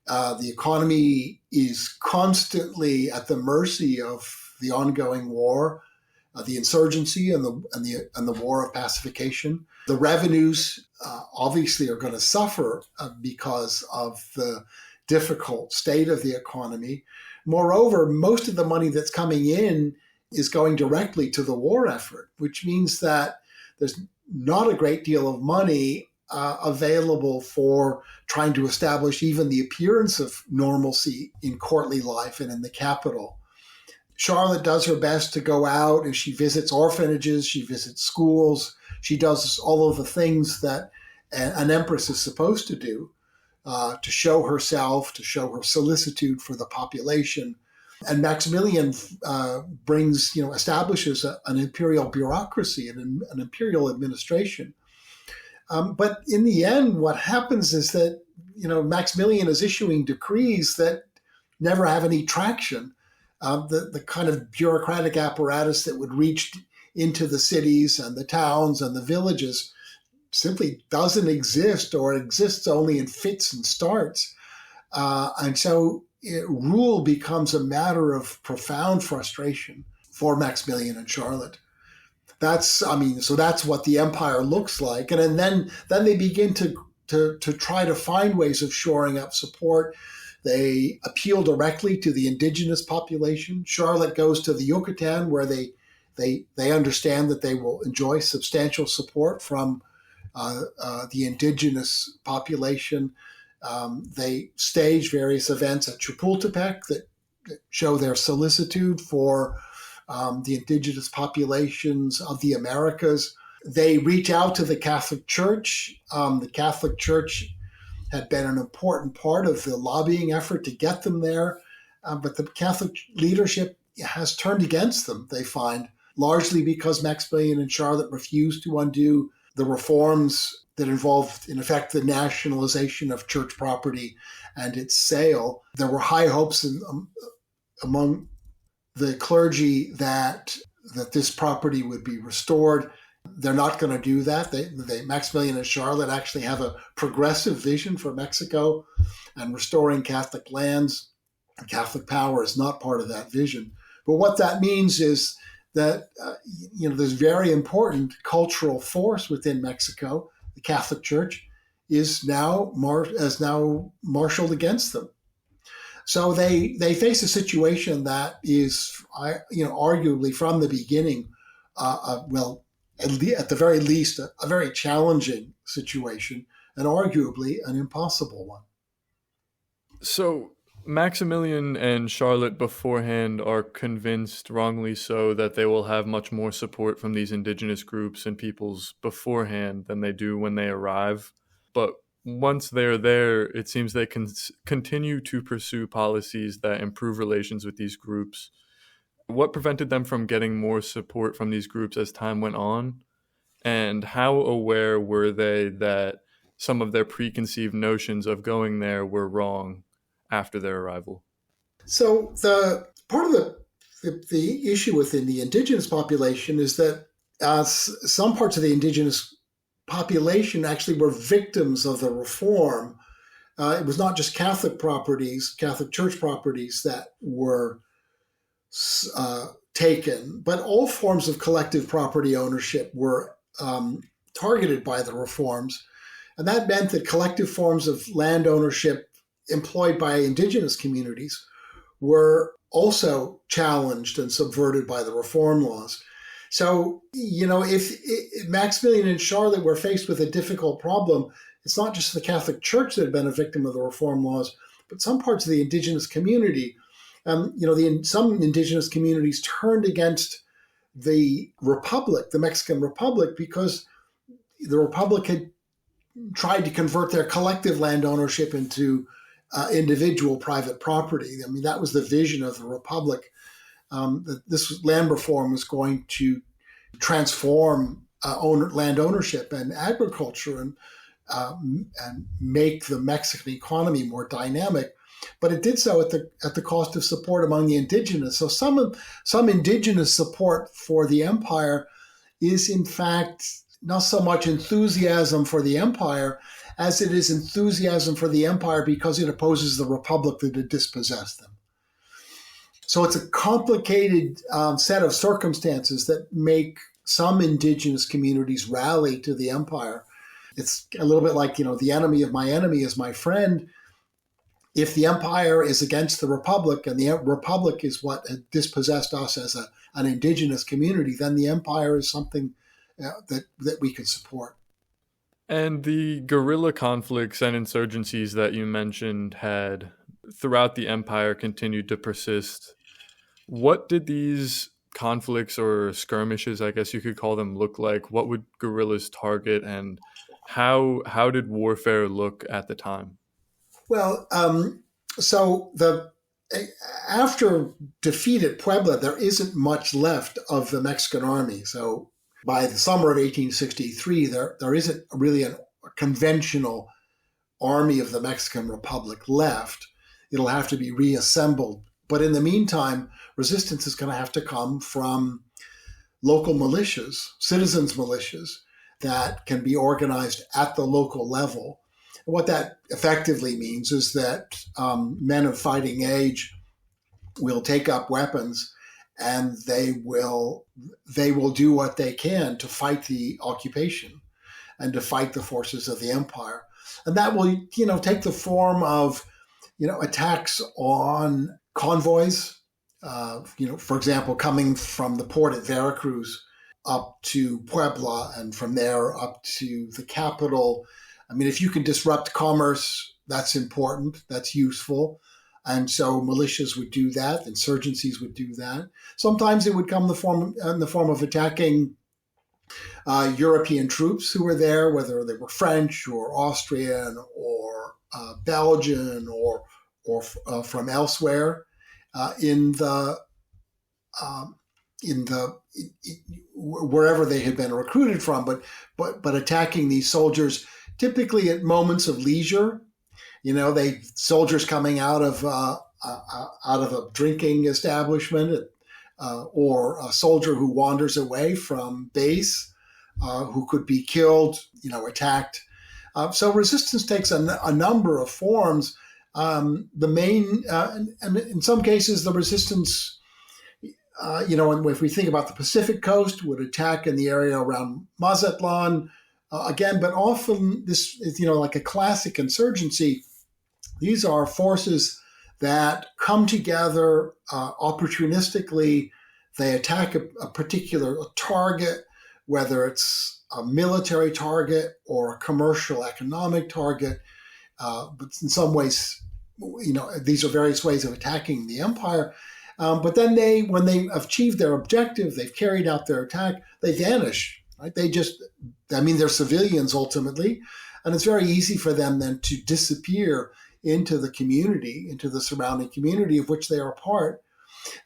The economy is constantly at the mercy of the ongoing war, the insurgency, and the war of pacification. The revenues obviously are going to suffer because of the difficult state of the economy. Moreover, most of the money that's coming in is going directly to the war effort, which means that there's not a great deal of money available for trying to establish even the appearance of normalcy in courtly life and in the capital. Charlotte does her best to go out, and she visits orphanages, she visits schools, she does all of the things that an empress is supposed to do to show herself, to show her solicitude for the population. And Maximilian establishes an imperial bureaucracy and an imperial administration. But in the end, what happens is that, Maximilian is issuing decrees that never have any traction. The kind of bureaucratic apparatus that would reach into the cities and the towns and the villages simply doesn't exist, or exists only in fits and starts. And so rule becomes a matter of profound frustration for Maximilian and Charlotte. So that's what the empire looks like. And then they begin to try to find ways of shoring up support. They appeal directly to the indigenous population. Charlotte goes to the Yucatan, where they understand that they will enjoy substantial support from the indigenous population. They stage various events at Chapultepec that show their solicitude for the indigenous populations of the Americas. They reach out to the Catholic Church. The Catholic Church had been an important part of the lobbying effort to get them there, but the Catholic leadership has turned against them, they find, largely because Maximilian and Charlotte refused to undo the reforms that involved, in effect, the nationalization of church property and its sale. There were high hopes among the clergy that this property would be restored. They're not going to do that. Maximilian and Charlotte actually have a progressive vision for Mexico, and restoring Catholic lands and Catholic power is not part of that vision. But what that means is that there's very important cultural force within Mexico. The Catholic Church is now marshaled against them. So they face a situation that is, arguably from the beginning, at the very least, a very challenging situation, and arguably an impossible one. So Maximilian and Charlotte beforehand are convinced, wrongly so, that they will have much more support from these indigenous groups and peoples beforehand than they do when they arrive. But once they're there, it seems they can continue to pursue policies that improve relations with these groups. What prevented them from getting more support from these groups as time went on? And how aware were they that some of their preconceived notions of going there were wrong after their arrival? So the part of the issue within the indigenous population is that some parts of the indigenous population actually were victims of the reform. It was not just Catholic Church properties that were taken, but all forms of collective property ownership were targeted by the reforms. And that meant that collective forms of land ownership employed by indigenous communities were also challenged and subverted by the reform laws. So, if Maximilian and Charlotte were faced with a difficult problem, it's not just the Catholic Church that had been a victim of the reform laws, but some parts of the indigenous community. Some indigenous communities turned against the Republic, the Mexican Republic, because the Republic had tried to convert their collective land ownership into individual private property. I mean, that was the vision of the Republic. That this land reform was going to transform land ownership and agriculture and make the Mexican economy more dynamic. But it did so at the cost of support among the indigenous. So some indigenous support for the empire is in fact not so much enthusiasm for the empire as it is enthusiasm for the empire because it opposes the republic that had dispossessed them. So it's a complicated set of circumstances that make some indigenous communities rally to the empire. It's a little bit like, the enemy of my enemy is my friend. If the empire is against the republic and the republic is what had dispossessed us as an indigenous community, then the empire is something that we can support. And the guerrilla conflicts and insurgencies that you mentioned had throughout the empire continued to persist. What did these conflicts or skirmishes, I guess you could call them, look like? What would guerrillas target, and how did warfare look at the time? Well, after defeat at Puebla, there isn't much left of the Mexican army. So by the summer of 1863, there isn't really a conventional army of the Mexican Republic left. It'll have to be reassembled. But in the meantime, resistance is going to have to come from local militias, citizens' militias that can be organized at the local level. What that effectively means is that men of fighting age will take up weapons and they will do what they can to fight the occupation and to fight the forces of the empire. And that will, take the form of, attacks on convoys, for example, coming from the port at Veracruz up to Puebla and from there up to the capital. I mean, if you can disrupt commerce, that's important, that's useful. And so militias would do that, insurgencies would do that. Sometimes it would come in the form of attacking European troops who were there, whether they were French or Austrian or Belgian or from elsewhere wherever they had been recruited from, but attacking these soldiers typically at moments of leisure. Soldiers coming out of a drinking establishment, or a soldier who wanders away from base, who could be killed, attacked. So resistance takes a number of forms. The main, and in some cases, the resistance, and if we think about the Pacific coast, would attack in the area around Mazatlan. Again, but often this is, like a classic insurgency. These are forces that come together opportunistically. They attack a particular target, whether it's a military target or a commercial economic target. But in some ways, these are various ways of attacking the empire. But then when they achieve their objective, they've carried out their attack, they vanish. Right? They're civilians ultimately, And it's very easy for them then to disappear into the community, into the surrounding community of which they are a part.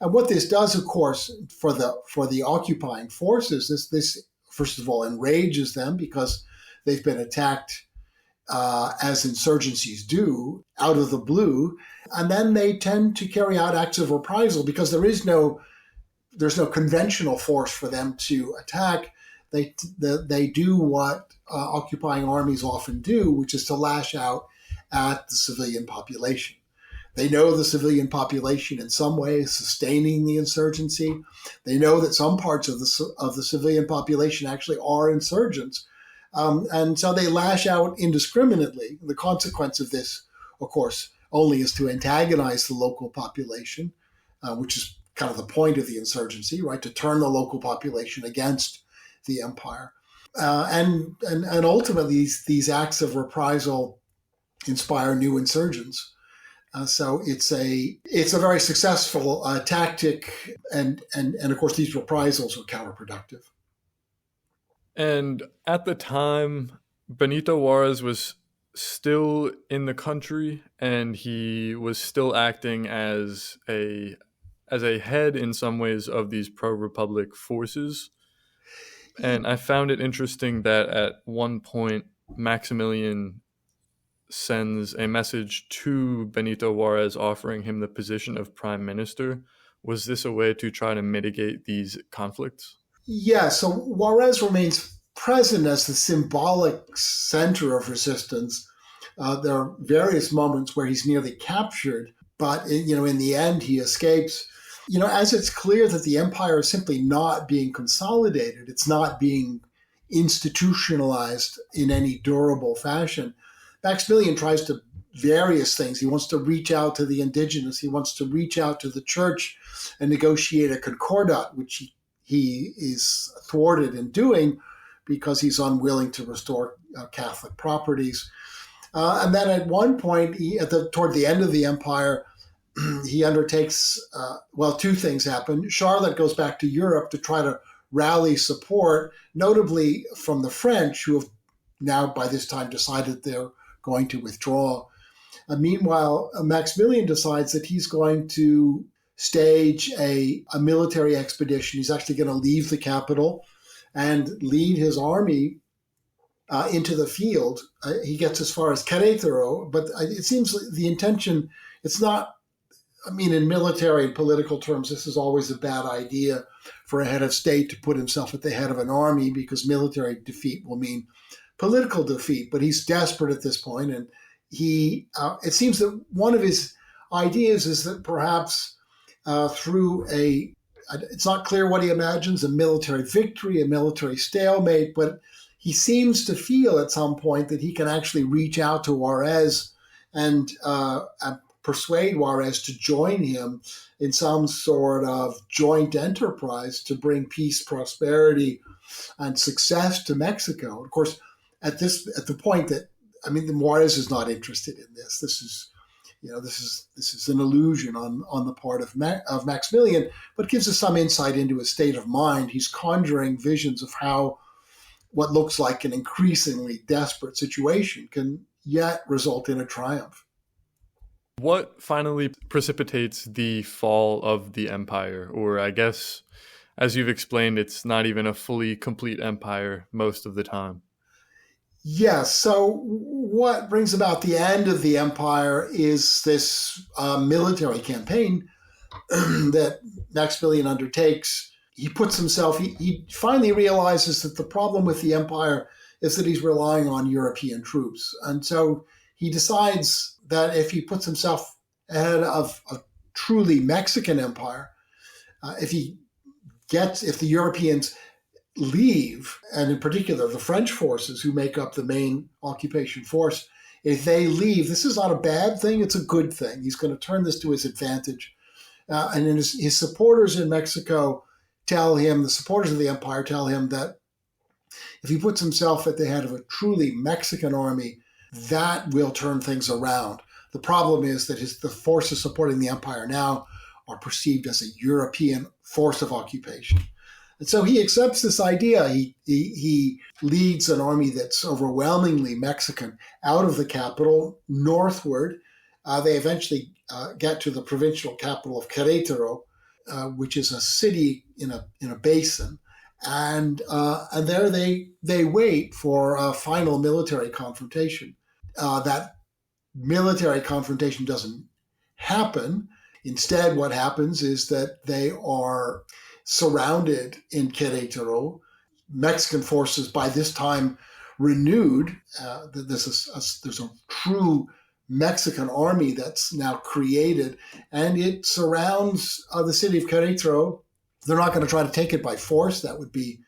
And what this does, of course, for the occupying forces, this first of all enrages them because they've been attacked as insurgencies do out of the blue, and then they tend to carry out acts of reprisal because there's no conventional force for them to attack. They do what occupying armies often do, which is to lash out at the civilian population. They know the civilian population in some way is sustaining the insurgency. They know that some parts of the civilian population actually are insurgents. And so they lash out indiscriminately. The consequence of this, of course, only is to antagonize the local population, which is kind of the point of the insurgency, right? To turn the local population against the empire. And ultimately, these acts of reprisal inspire new insurgents. So it's a very successful tactic, and of course these reprisals are counterproductive. And at the time, Benito Juarez was still in the country, and he was still acting as a head in some ways of these pro-republic forces. And I found it interesting that at one point Maximilian sends a message to Benito Juarez offering him the position of prime minister. Was this a way to try to mitigate these conflicts? Yeah, so Juarez remains present as the symbolic center of resistance. There are various moments where he's nearly captured, but in the end he escapes. As it's clear that the empire is simply not being consolidated, it's not being institutionalized in any durable fashion. Maximilian tries to various things. He wants to reach out to the indigenous. He wants to reach out to the church and negotiate a concordat, which he is thwarted in doing because he's unwilling to restore Catholic properties. And then at one point, toward the end of the empire, he undertakes, two things happen. Charlotte goes back to Europe to try to rally support, notably from the French, who have now by this time decided they're going to withdraw. Meanwhile, Maximilian decides that he's going to stage a military expedition. He's actually going to leave the capital and lead his army into the field. He gets as far as Querétaro, but it seems like the intention, it's not, in military and political terms, this is always a bad idea for a head of state to put himself at the head of an army because military defeat will mean political defeat. But he's desperate at this point, and it seems that one of his ideas is that perhaps through it's not clear what he imagines, a military victory, a military stalemate, but he seems to feel at some point that he can actually reach out to Juarez and persuade Juarez to join him in some sort of joint enterprise to bring peace, prosperity, and success to Mexico. Of course, at the point that Juarez is not interested in this. This is an illusion on the part of Maximilian, but gives us some insight into his state of mind. He's conjuring visions of how what looks like an increasingly desperate situation can yet result in a triumph. What finally precipitates the fall of the empire? Or I guess, as you've explained, it's not even a fully complete empire most of the time. Yes. So what brings about the end of the empire is this military campaign that Maximilian undertakes. He puts himself, he finally realizes that the problem with the empire is that he's relying on European troops. And so he decides that if he puts himself ahead of a truly Mexican empire, if the Europeans leave, and in particular the French forces who make up the main occupation force, if they leave, this is not a bad thing, it's a good thing. He's going to turn this to his advantage. And then his supporters in Mexico the supporters of the empire tell him that if he puts himself at the head of a truly Mexican army, that will turn things around. The problem is that the forces supporting the empire now are perceived as a European force of occupation. And so he accepts this idea. He leads an army that's overwhelmingly Mexican out of the capital northward. They eventually get to the provincial capital of Querétaro, which is a city in a basin. And there they wait for a final military confrontation. That military confrontation doesn't happen. Instead, what happens is that they are surrounded in Querétaro. Mexican forces, by this time renewed, there's a true Mexican army that's now created, and it surrounds the city of Querétaro. They're not going to try to take it by force. That would be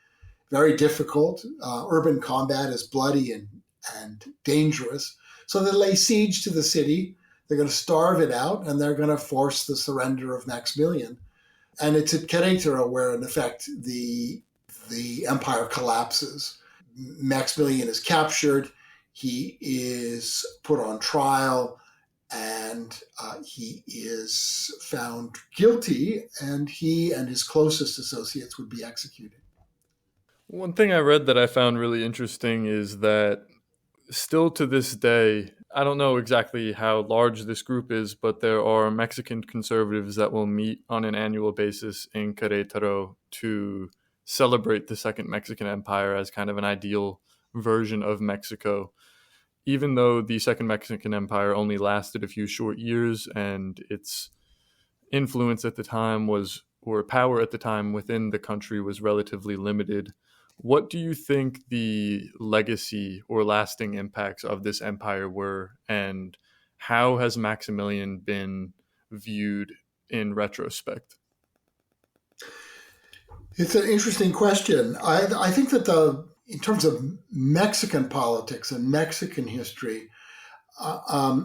very difficult. Urban combat is bloody and dangerous. So they lay siege to the city. They're going to starve it out, and they're going to force the surrender of Maximilian. And it's at Querétaro where, in effect, the empire collapses. Maximilian is captured. He is put on trial, and he is found guilty, and he and his closest associates would be executed. One thing I read that I found really interesting is that still to this day, I don't know exactly how large this group is, but there are Mexican conservatives that will meet on an annual basis in Querétaro to celebrate the Second Mexican Empire as kind of an ideal version of Mexico. Even though the Second Mexican Empire only lasted a few short years and its influence at the time or power at the time within the country was relatively limited, what do you think the legacy or lasting impacts of this empire were, and how has Maximilian been viewed in retrospect? It's an interesting question. I think that in terms of Mexican politics and Mexican history,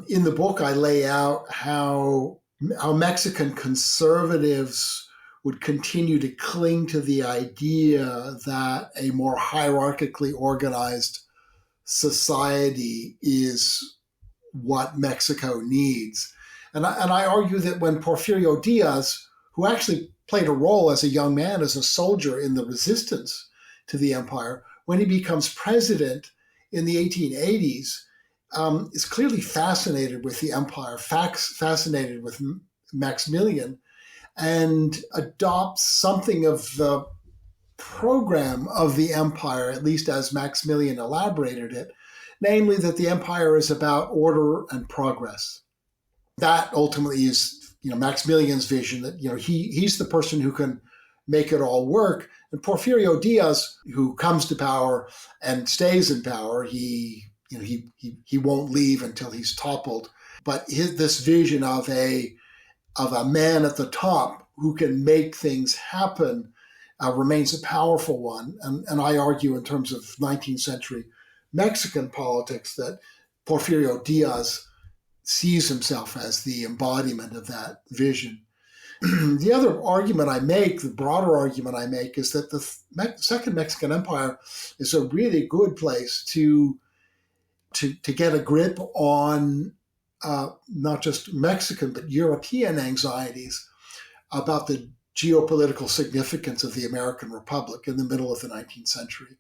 in the book I lay out how Mexican conservatives would continue to cling to the idea that a more hierarchically organized society is what Mexico needs. And I argue that when Porfirio Diaz, who actually played a role as a young man, as a soldier in the resistance to the empire, when he becomes president in the 1880s, is clearly fascinated with the empire, fascinated with Maximilian, and adopts something of the program of the empire, at least as Maximilian elaborated it, namely that the empire is about order and progress. That ultimately is, Maximilian's vision, that, he's the person who can make it all work. And Porfirio Diaz, who comes to power and stays in power, he won't leave until he's toppled. But this vision of a man at the top who can make things happen remains a powerful one. And I argue in terms of 19th century Mexican politics that Porfirio Diaz sees himself as the embodiment of that vision. The other argument I make, the broader argument I make, is that the Second Mexican Empire is a really good place to get a grip on not just Mexican, but European anxieties about the geopolitical significance of the American Republic in the middle of the 19th century.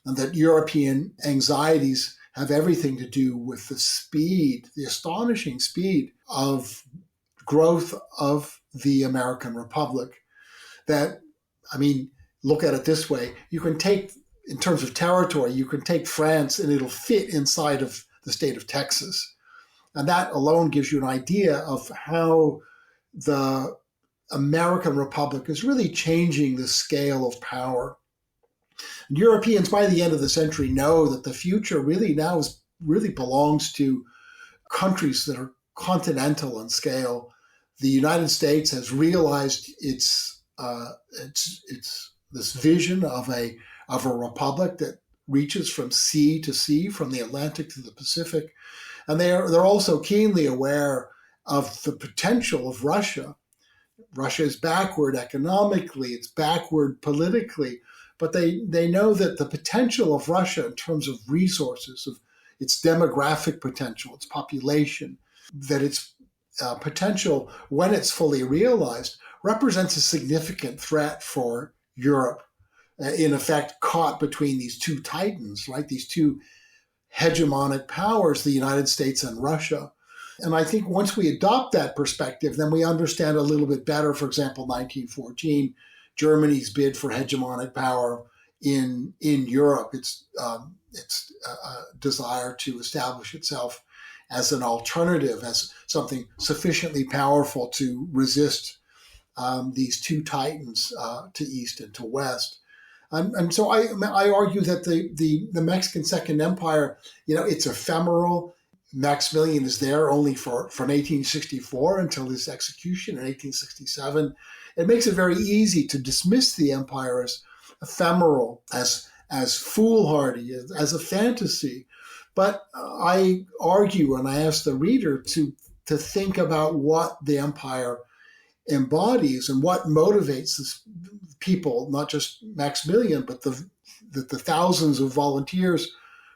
And that European anxieties have everything to do with the speed, the astonishing speed of growth of the American Republic. That, look at it this way. You can take, in terms of territory, you can take France and it'll fit inside of the state of Texas. And that alone gives you an idea of how the American Republic is really changing the scale of power. And Europeans, by the end of the century, know that the future really belongs to countries that are continental in scale. The United States has realized its this vision of a republic that reaches from sea to sea, from the Atlantic to the Pacific, and they're also keenly aware of the potential of Russia. Russia is backward economically, it's backward politically, but they know that the potential of Russia in terms of resources, of its demographic potential, its population, that its potential, when it's fully realized, represents a significant threat for Europe. in effect caught between these two titans, right? These two hegemonic powers, the United States and Russia. And I think once we adopt that perspective, then we understand a little bit better, for example, 1914, Germany's bid for hegemonic power in Europe, its desire to establish itself as an alternative, as something sufficiently powerful to resist these two titans to east and to west. And so I argue that the Mexican Second Empire, it's ephemeral. Maximilian is there only from 1864 until his execution in 1867. It makes it very easy to dismiss the empire as ephemeral, as foolhardy, as a fantasy. But I argue and I ask the reader to think about what the empire embodies and what motivates this people, not just Maximilian, but the thousands of volunteers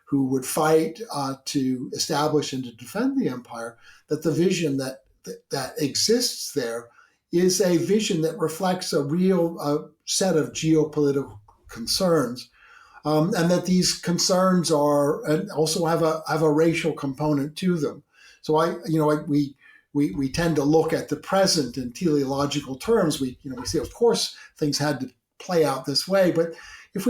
who would fight to establish and to defend the empire, that the vision that exists there is a vision that reflects a real set of geopolitical concerns, and that these concerns and also have a racial component to them. So we tend to look at the present in teleological terms. We say, of course, things had to play out this way, but if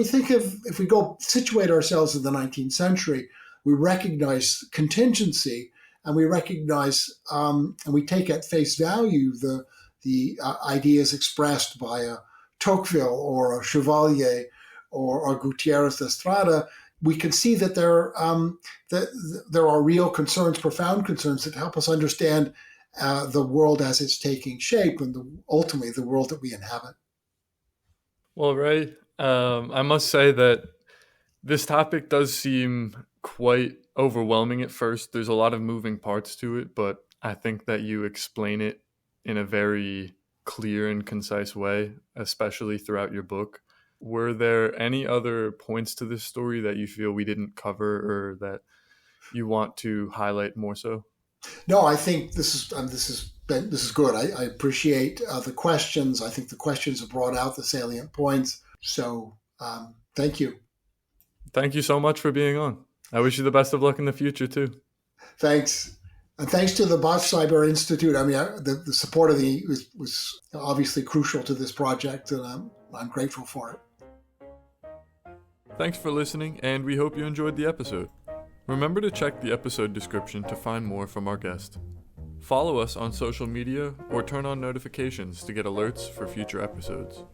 we go situate ourselves in the 19th century, we recognize contingency, and we recognize and we take at face value the ideas expressed by a Tocqueville or a Chevalier or Gutierrez de Estrada. We can see that there are real concerns, profound concerns that help us understand the world as it's taking shape and ultimately the world that we inhabit. Well, Ray, I must say that this topic does seem quite overwhelming at first. There's a lot of moving parts to it, but I think that you explain it in a very clear and concise way, especially throughout your book. Were there any other points to this story that you feel we didn't cover or that you want to highlight more so? No, I think this is good. I appreciate the questions. I think the questions have brought out the salient points. So thank you. Thank you so much for being on. I wish you the best of luck in the future too. Thanks. And thanks to the Botstiber Institute. I mean, the support of was obviously crucial to this project, and I'm grateful for it. Thanks for listening, and we hope you enjoyed the episode. Remember to check the episode description to find more from our guest. Follow us on social media or turn on notifications to get alerts for future episodes.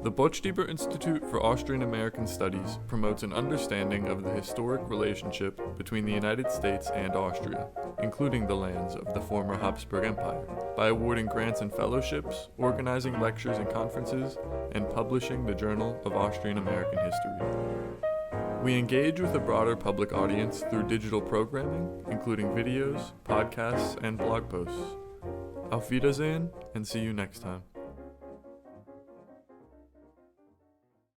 The Botstiber Institute for Austrian-American Studies promotes an understanding of the historic relationship between the United States and Austria, including the lands of the former Habsburg Empire, by awarding grants and fellowships, organizing lectures and conferences, and publishing the Journal of Austrian-American History. We engage with a broader public audience through digital programming, including videos, podcasts, and blog posts. Auf Wiedersehen, and see you next time.